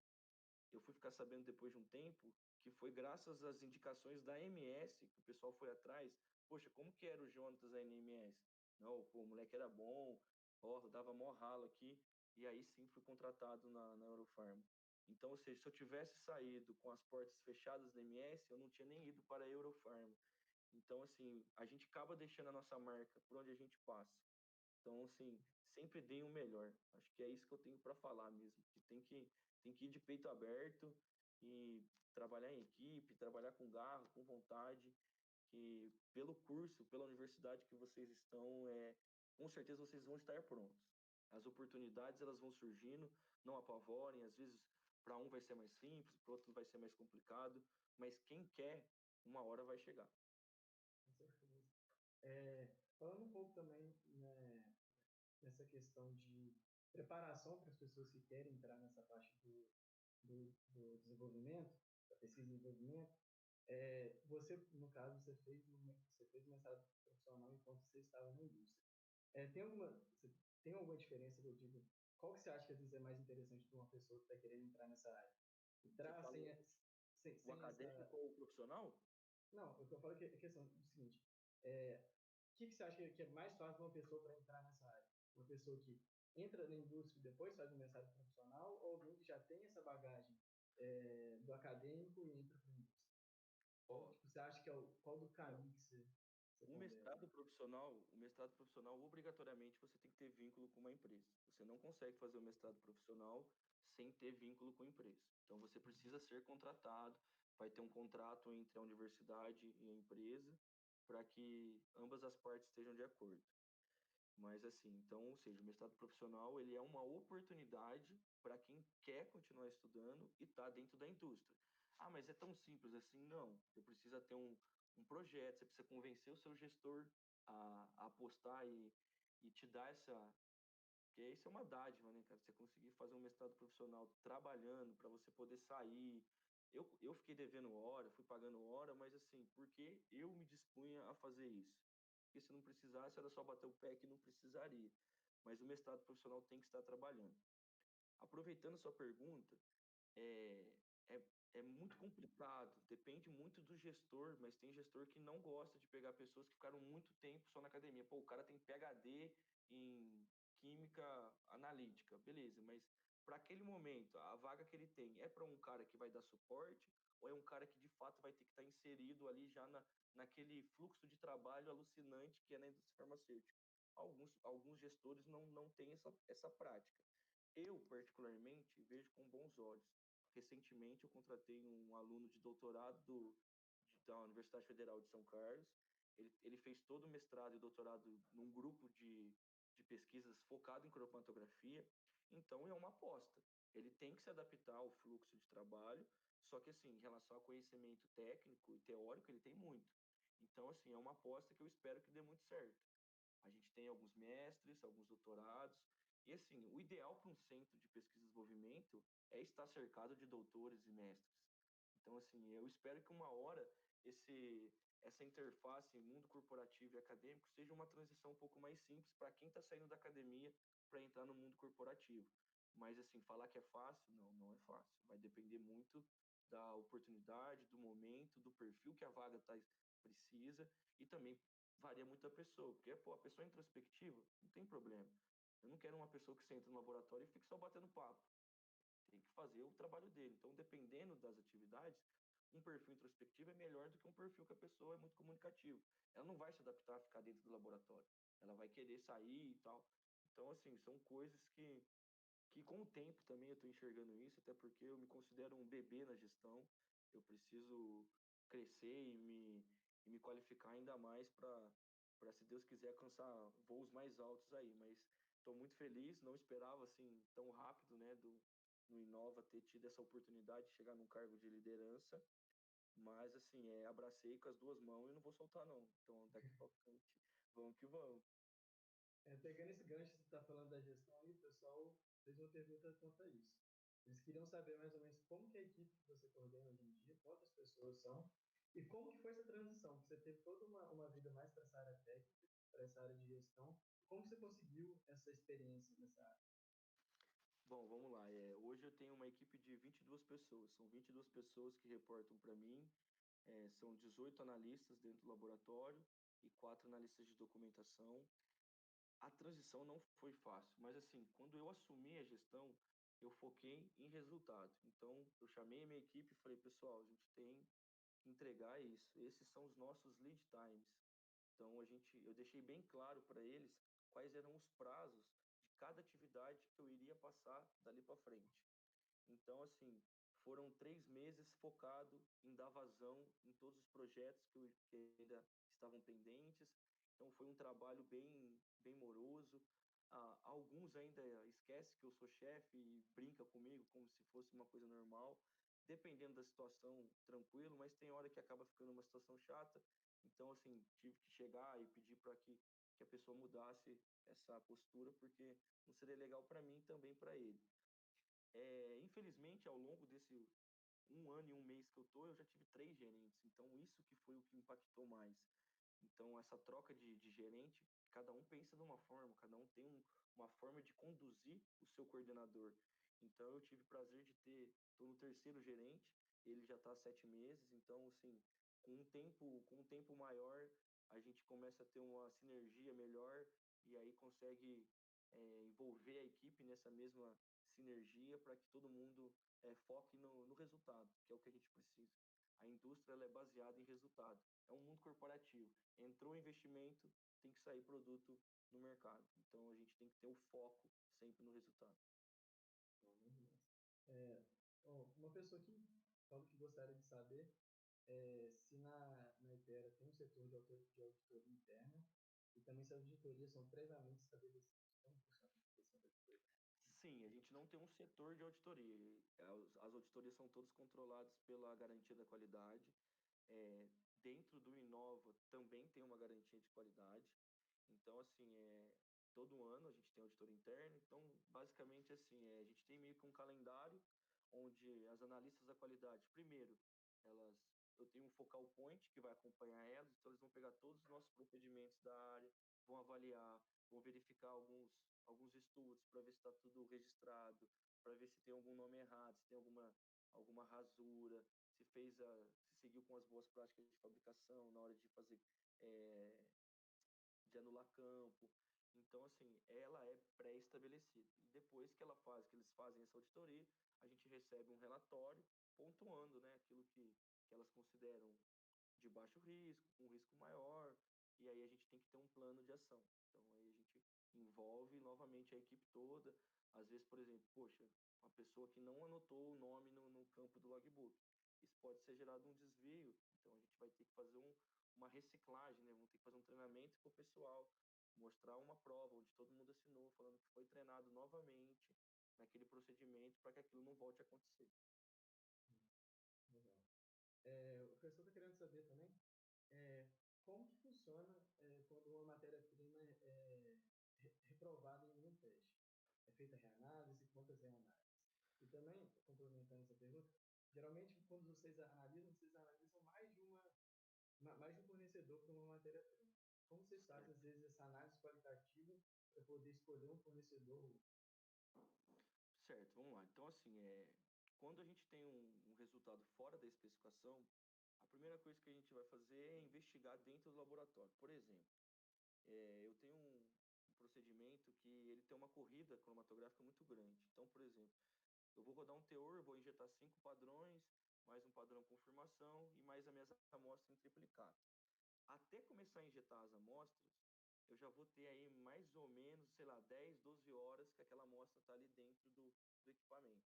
eu fui ficar sabendo depois de um tempo que foi graças às indicações da MS que o pessoal foi atrás. Poxa, como que era o Jonatas aí na MS? Não, pô, o moleque era bom, ó, dava mó ralo aqui, e aí sim fui contratado na Eurofarma. Então, ou seja, se eu tivesse saído com as portas fechadas da MS, eu não tinha nem ido para a Eurofarma. Então, assim, a gente acaba deixando a nossa marca por onde a gente passa. Então, assim, sempre deem o melhor. Acho que é isso que eu tenho para falar mesmo, que tem que ir de peito aberto e trabalhar em equipe, trabalhar com garra, com vontade, que pelo curso, pela universidade que vocês estão, com certeza vocês vão estar prontos. As oportunidades, elas vão surgindo, não apavorem, às vezes para um vai ser mais simples, para outro vai ser mais complicado, mas quem quer, uma hora vai chegar. Com certeza. Falando um pouco também, né, nessa questão de preparação para as pessoas que querem entrar nessa parte do desenvolvimento, da pesquisa e desenvolvimento, você, no caso, você fez mestrado profissional enquanto você estava na indústria. Tem alguma diferença que eu digo? Qual que você acha que às vezes é mais interessante para uma pessoa que está querendo entrar nessa área? Você Entrar fala o sem acadêmico essa... ou o profissional? Não, o que eu falo é a questão do seguinte, o que você acha que é mais fácil para uma pessoa para entrar nessa área? Uma pessoa que entra na indústria e depois faz um mestrado profissional ou alguém que já tem essa bagagem do acadêmico e entra para a indústria? Qual, Ó, tipo, você acha que qual do caminho que você pondera? o mestrado profissional, obrigatoriamente você tem que ter vínculo com uma empresa. Você não consegue fazer o mestrado profissional sem ter vínculo com a empresa. Então você precisa ser contratado, vai ter um contrato entre a universidade e a empresa para que ambas as partes estejam de acordo. Mas assim, então, ou seja, o mestrado profissional, ele é uma oportunidade para quem quer continuar estudando e está dentro da indústria. Ah, mas é tão simples assim? Não. Você precisa ter um projeto, você precisa convencer o seu gestor a apostar e te dar essa... Porque isso é uma dádiva, né, cara? Você conseguir fazer um mestrado profissional trabalhando para você poder sair. Eu fiquei devendo hora, fui pagando hora, mas assim, porque eu me dispunha a fazer isso. Porque se não precisasse, era só bater o pé que não precisaria. Mas o mestrado profissional tem que estar trabalhando. Aproveitando a sua pergunta, é muito complicado, depende muito do gestor, mas tem gestor que não gosta de pegar pessoas que ficaram muito tempo só na academia. Pô, o cara tem PhD em química analítica, beleza, mas para aquele momento, a vaga que ele tem é para um cara que vai dar suporte ou é um cara que de fato vai ter que estar inserido ali já naquele fluxo de trabalho alucinante que é na indústria farmacêutica? Alguns gestores não têm essa prática. Eu, particularmente, vejo com bons olhos. Recentemente, eu contratei um aluno de doutorado da Universidade Federal de São Carlos. Ele fez todo o mestrado e doutorado num grupo de pesquisas focado em cromatografia. Então, é uma aposta. Ele tem que se adaptar ao fluxo de trabalho, só que, assim, em relação ao conhecimento técnico e teórico, ele tem muito. Então, assim, é uma aposta que eu espero que dê muito certo. A gente tem alguns mestres, alguns doutorados, e assim, o ideal para um centro de pesquisa e desenvolvimento é estar cercado de doutores e mestres. Então, assim, eu espero que uma hora essa interface mundo corporativo e acadêmico seja uma transição um pouco mais simples para quem está saindo da academia para entrar no mundo corporativo. Mas, assim, falar que é fácil, não é fácil. Vai depender muito da oportunidade, do momento, do perfil que a vaga precisa e também varia muito da pessoa, porque pô, a pessoa é introspectiva, não tem problema. Eu não quero uma pessoa que senta no laboratório e fique só batendo papo. Tem que fazer o trabalho dele. Então, dependendo das atividades, um perfil introspectivo é melhor do que um perfil que a pessoa é muito comunicativo. Ela não vai se adaptar a ficar dentro do laboratório. Ela vai querer sair e tal. Então, assim, são coisas que com o tempo também eu estou enxergando isso, até porque eu me considero um bebê na gestão. Eu preciso crescer e me qualificar ainda mais para, se Deus quiser, alcançar voos mais altos aí. Mas estou muito feliz, não esperava assim tão rápido, né, no Inova ter tido essa oportunidade de chegar num cargo de liderança. Mas assim, abracei com as duas mãos e não vou soltar não. Então, daqui para frente, vamos que vamos. Pegando esse gancho que você está falando da gestão aí, o pessoal fez uma pergunta quanto a isso. Eles queriam saber mais ou menos como que é a equipe que você coordena hoje em dia, quantas pessoas são, e como que foi essa transição, que você teve toda uma vida mais para essa área técnica, para essa área de gestão, como você conseguiu essa experiência nessa área? Bom, vamos lá. Hoje eu tenho uma equipe de 22 pessoas. São 22 pessoas que reportam para mim. São 18 analistas dentro do laboratório e 4 analistas de documentação. A transição não foi fácil, mas assim, quando eu assumi a gestão, eu foquei em resultado. Então, eu chamei a minha equipe e falei, pessoal, a gente tem entregar isso. Esses são os nossos lead times. Então eu deixei bem claro para eles quais eram os prazos de cada atividade que eu iria passar dali para frente. Então, assim, foram 3 meses focado em dar vazão em todos os projetos que ainda estavam pendentes. Então, foi um trabalho bem moroso. Alguns ainda esquecem que eu sou chefe e brinca comigo como se fosse uma coisa normal. Dependendo da situação, tranquilo, mas tem hora que acaba ficando uma situação chata. Então, assim, tive que chegar e pedir para que a pessoa mudasse essa postura, porque não seria legal para mim e também para ele. Infelizmente, ao longo desse 1 ano e 1 mês que eu tô, eu já tive 3 gerentes. Então, isso que foi o que impactou mais. Então, essa troca de gerente, cada um pensa de uma forma, cada um tem uma forma de conduzir o seu coordenador. Então, eu tive o prazer de estou no terceiro gerente, ele já está há 7 meses. Então, assim, com um tempo maior, a gente começa a ter uma sinergia melhor e aí consegue envolver a equipe nessa mesma sinergia para que todo mundo foque no resultado, que é o que a gente precisa. A indústria ela é baseada em resultado. É um mundo corporativo. Entrou investimento, tem que sair produto no mercado. Então a gente tem que ter o foco sempre no resultado. Uma pessoa que falou que gostaria de saber se na Ipera tem um setor de auditoria interna e também se as auditorias são previamente estabelecidas. Como funciona a questão da auditoria? Sim, a gente não tem um setor de auditoria. As auditorias são todas controladas pela garantia da qualidade. Dentro do Inova também tem uma garantia de qualidade. Então, assim, todo ano a gente tem auditoria interna. Então, basicamente, assim, a gente tem meio que um calendário onde as analistas da qualidade, primeiro, eu tenho um focal point que vai acompanhar elas, então eles vão pegar todos os nossos procedimentos da área, vão avaliar, vão verificar alguns estudos para ver se está tudo registrado, para ver se tem algum nome errado, se tem alguma rasura, se seguiu com as boas práticas de fabricação na hora de fazer, de anular campo. Então, assim, ela é pré-estabelecida. E depois que eles fazem essa auditoria, a gente recebe um relatório pontuando, né, aquilo que elas consideram de baixo risco, um risco maior, e aí a gente tem que ter um plano de ação. Então, aí a gente envolve novamente a equipe toda. Às vezes, por exemplo, poxa, uma pessoa que não anotou o nome no campo do logbook. Isso pode ser gerado um desvio, então a gente vai ter que fazer uma reciclagem, né? Vamos ter que fazer um treinamento para o pessoal, mostrar uma prova onde todo mundo assinou, falando que foi treinado novamente naquele procedimento para que aquilo não volte a acontecer. Legal. O professor está querendo saber também como que funciona quando uma matéria-prima é reprovada em um teste. É feita reanálise, quantas reanálises? E também, complementando essa pergunta, geralmente quando vocês analisam mais de um fornecedor para uma matéria-prima. Como vocês fazem, às Certo. vezes, essa análise qualitativa para poder escolher um fornecedor? Certo, vamos lá. Então, assim, quando a gente tem um resultado fora da especificação, a primeira coisa que a gente vai fazer é investigar dentro do laboratório. Por exemplo, eu tenho um procedimento que ele tem uma corrida cromatográfica muito grande. Então, por exemplo, eu vou rodar um teor, vou injetar 5 padrões, mais um padrão confirmação e mais a minha amostra em triplicado. Até começar a injetar as amostras, eu já vou ter aí mais ou menos, sei lá, 10, 12 horas que aquela amostra está ali dentro do equipamento.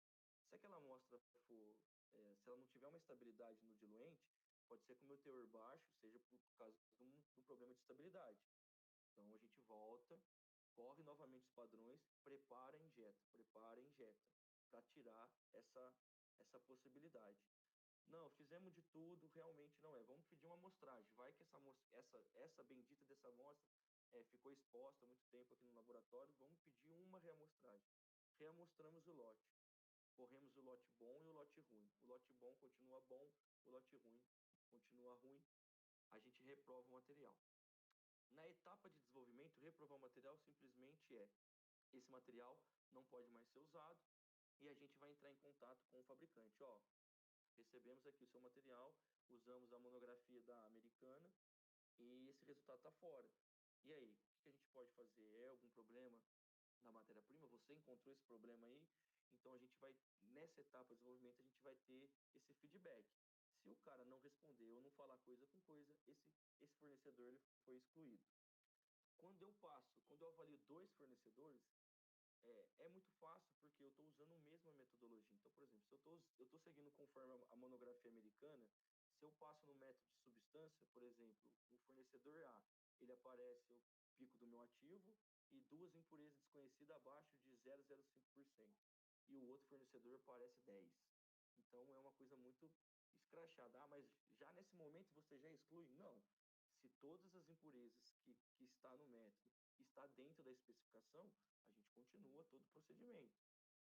Se aquela amostra se ela não tiver uma estabilidade no diluente, pode ser que o meu teor baixo seja por causa de um problema de estabilidade. Então a gente volta, corre novamente os padrões, prepara e injeta, para tirar essa possibilidade. Não, fizemos de tudo, realmente não é. Vamos pedir uma amostragem. Vai que essa bendita dessa amostra ficou exposta há muito tempo aqui no laboratório. Vamos pedir uma reamostragem. Reamostramos o lote. Corremos o lote bom e o lote ruim. O lote bom, o lote ruim continua ruim. A gente reprova o material. Na etapa de desenvolvimento, reprovar o material simplesmente esse material não pode mais ser usado e a gente vai entrar em contato com o fabricante. Ó, recebemos aqui o seu material, usamos a monografia da americana e esse resultado está fora. E aí, o que a gente pode fazer? É algum problema na matéria-prima? Você encontrou esse problema aí? Então, nessa etapa de desenvolvimento, a gente vai ter esse feedback. Se Se o cara não responder ou não falar coisa com coisa, esse fornecedor ele foi excluído. Quando eu avalio dois fornecedores, é muito fácil porque eu estou usando a mesma metodologia. Então, por exemplo, se eu estou seguindo conforme a monografia americana, se eu passo no método de substância, por exemplo, no fornecedor A, ele aparece o pico do meu ativo e duas impurezas desconhecidas abaixo de 0,05%. E o outro fornecedor aparece 10%. Então, é uma coisa muito escrachada. Ah, mas já nesse momento você já exclui? Não. Se todas as impurezas que está no método está dentro da especificação, a gente continua todo o procedimento.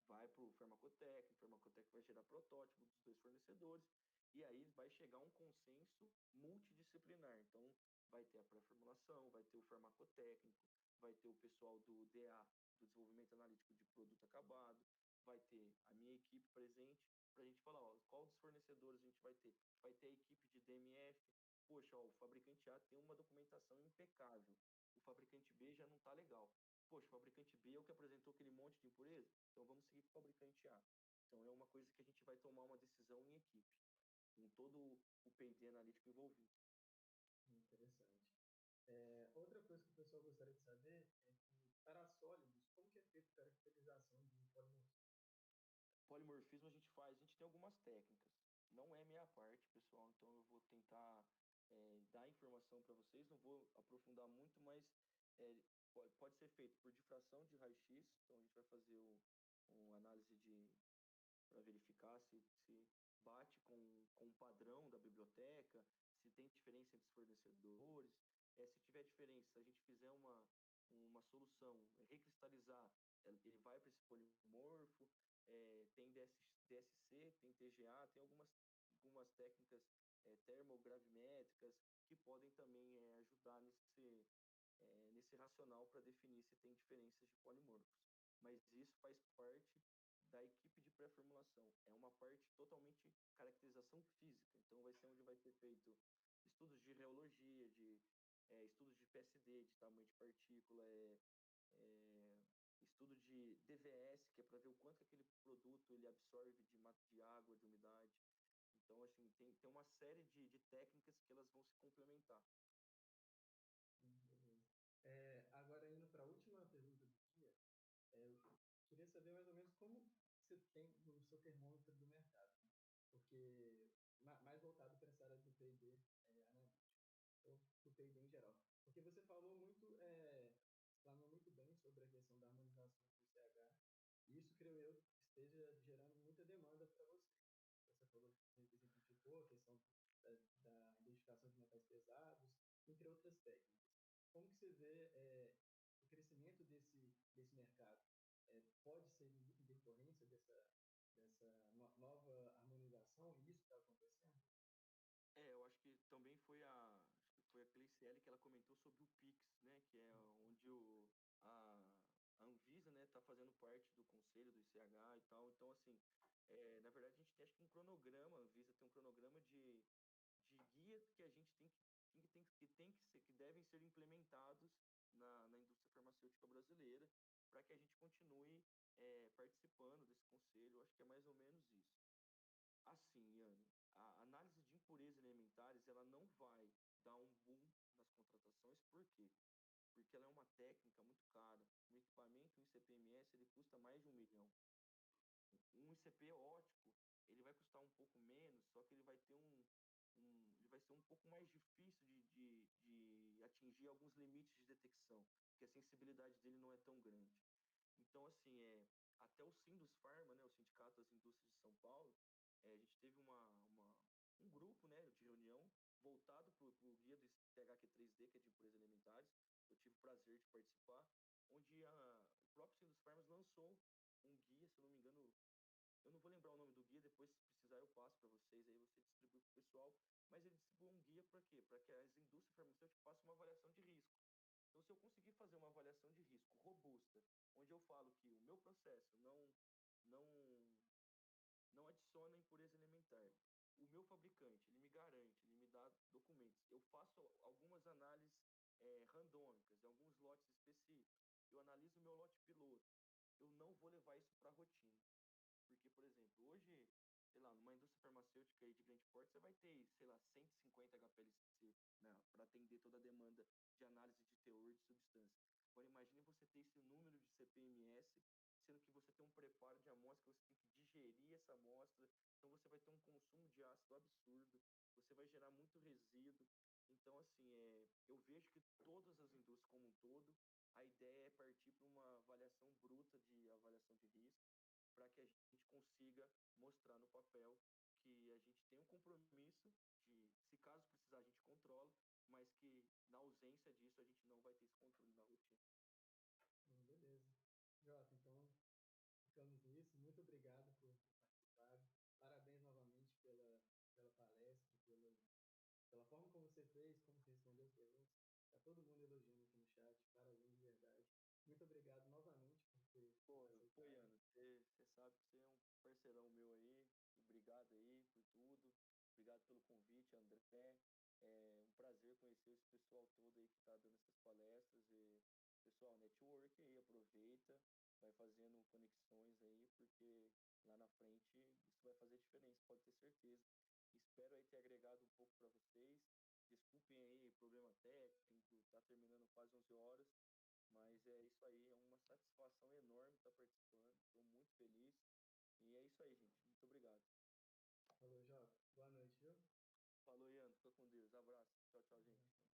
Vai para o farmacotécnico vai gerar protótipo dos dois fornecedores, e aí vai chegar um consenso multidisciplinar. Então, vai ter a pré-formulação, vai ter o farmacotécnico, vai ter o pessoal do DA, do desenvolvimento analítico de produto acabado, vai ter a minha equipe presente, para a gente falar, ó, qual dos fornecedores a gente vai ter. Vai ter a equipe de DMF, poxa, ó, o fabricante A tem uma documentação impecável, o fabricante B já não está legal. Poxa, o fabricante B é o que apresentou aquele monte de impureza, então vamos seguir com o fabricante A. Então é uma coisa que a gente vai tomar uma decisão em equipe, com todo o P&D analítico envolvido. Interessante. Outra coisa que o pessoal gostaria de saber é que, para sólidos, como que é feita a caracterização de polimorfismo? Polimorfismo a gente tem algumas técnicas. Não é minha parte, pessoal, então eu vou tentar dar informação para vocês, não vou aprofundar muito, mas pode ser feito por difração de raio-x, então a gente vai fazer uma análise para verificar se bate com o padrão da biblioteca, se tem diferença entre os fornecedores. Se tiver diferença, se a gente fizer uma solução, recristalizar, ele vai para esse polimorfo, tem DSC, tem TGA, tem algumas técnicas termogravimétricas que podem também ajudar nesse racional para definir se tem diferenças de polimorfos. Mas isso faz parte da equipe de pré-formulação. É uma parte totalmente caracterização física. Então, vai ser onde vai ser feito estudos de reologia, estudos de PSD, de tamanho de partícula, estudo de DVS, que é para ver o quanto que aquele produto ele absorve de água, de umidade. Então, assim, tem uma série de técnicas que elas vão se complementar. Beleza. Agora, indo para a última pergunta do dia, eu queria saber mais ou menos como você tem o seu termômetro do mercado, né? Porque mais voltado para essa área do P&D analítico, ou do P&D em geral. Porque você falou muito, explanou muito bem sobre a questão da harmonização do ICH, e isso, creio eu, esteja gerando muita demanda para você. Você falou, exemplificou a questão da identificação de metais pesados, entre outras técnicas. Como que você vê o crescimento desse mercado? Pode ser em decorrência dessa nova harmonização, e isso está acontecendo? Eu acho que também acho que foi a Cleiciele que ela comentou sobre o Pix, né, que é onde a Anvisa, né, está fazendo parte do conselho do ICH e tal. Então, assim, na verdade, a gente tem acho que um cronograma, a Anvisa tem um cronograma de guias que a gente que devem ser implementados na indústria farmacêutica brasileira para que a gente continue participando desse conselho. Eu acho que é mais ou menos isso. Assim, Iane, a análise de impurezas elementares ela não vai dar um boom nas contratações, por quê? Porque ela é uma técnica muito cara. Um equipamento, um ICP-MS, ele custa mais de 1 milhão. Um ICP ótico, ele vai custar um pouco menos, só que ele vai ter ele vai ser um pouco mais difícil de atingir alguns limites de detecção, porque a sensibilidade dele não é tão grande. Então, assim, até o Sindusfarma, né, o Sindicato das Indústrias de São Paulo, a gente teve um grupo, né, de reunião voltado para o guia do THQ3D, que é de impurezas elementares. Eu tive o prazer de participar, onde o próprio Sindusfarmas lançou um guia, se eu não me engano, eu não vou lembrar o nome do guia, depois se precisar eu passo para vocês, aí você distribui para o pessoal, mas ele distribuiu um guia para quê? Para que as indústrias farmacêuticas façam uma avaliação de risco. Então, se eu conseguir fazer uma avaliação de risco robusta, onde eu falo que o meu processo não, não adiciona impureza elementar, o meu fabricante, ele me garante, ele me dá documentos, eu faço algumas análises randômicas, em alguns lotes específicos, eu analiso o meu lote piloto, eu não vou levar isso para a rotina. Porque, por exemplo, hoje sei lá, numa indústria farmacêutica aí de grande porte, você vai ter, sei lá, 150 HPLC, né, para atender toda a demanda de análise de teor de substância. Agora, imagine você ter esse número de CPMS, sendo que você tem um preparo de amostra que você tem que digerir essa amostra, então você vai ter um consumo de ácido absurdo, você vai gerar muito resíduo. Então, assim, eu vejo que todas as indústrias como um todo, a ideia é partir para uma avaliação bruta de avaliação de risco, para que a gente consiga mostrar no papel que a gente tem um compromisso de, se caso precisar, a gente controla, mas que na ausência disso a gente não vai ter esse controle na rotina. Beleza. Jota, então ficamos nisso. Muito obrigado por participar. Parabéns novamente pela palestra, pela forma como você fez, como você respondeu perguntas. Está todo mundo elogiando aqui no chat. Parabéns de verdade. Muito obrigado novamente por ter Pô, aceitado. Iano, você sabe que você é um parceirão meu aí. Obrigado aí por tudo. Obrigado pelo convite, André. É um prazer conhecer esse pessoal todo aí que está dando essas palestras. E, pessoal, network aí, aproveita, vai fazendo conexões aí, porque lá na frente isso vai fazer diferença, pode ter certeza. Espero aí ter agregado um pouco para vocês. Desculpem aí, problema técnico, tá terminando quase 11 horas, mas é isso aí, é uma satisfação enorme estar participando. Estou muito feliz. E é isso aí, gente. Muito obrigado. Falou, Jota. Boa noite, viu? Falou, Ian. Fica com Deus. Abraço. Tchau, tchau, gente.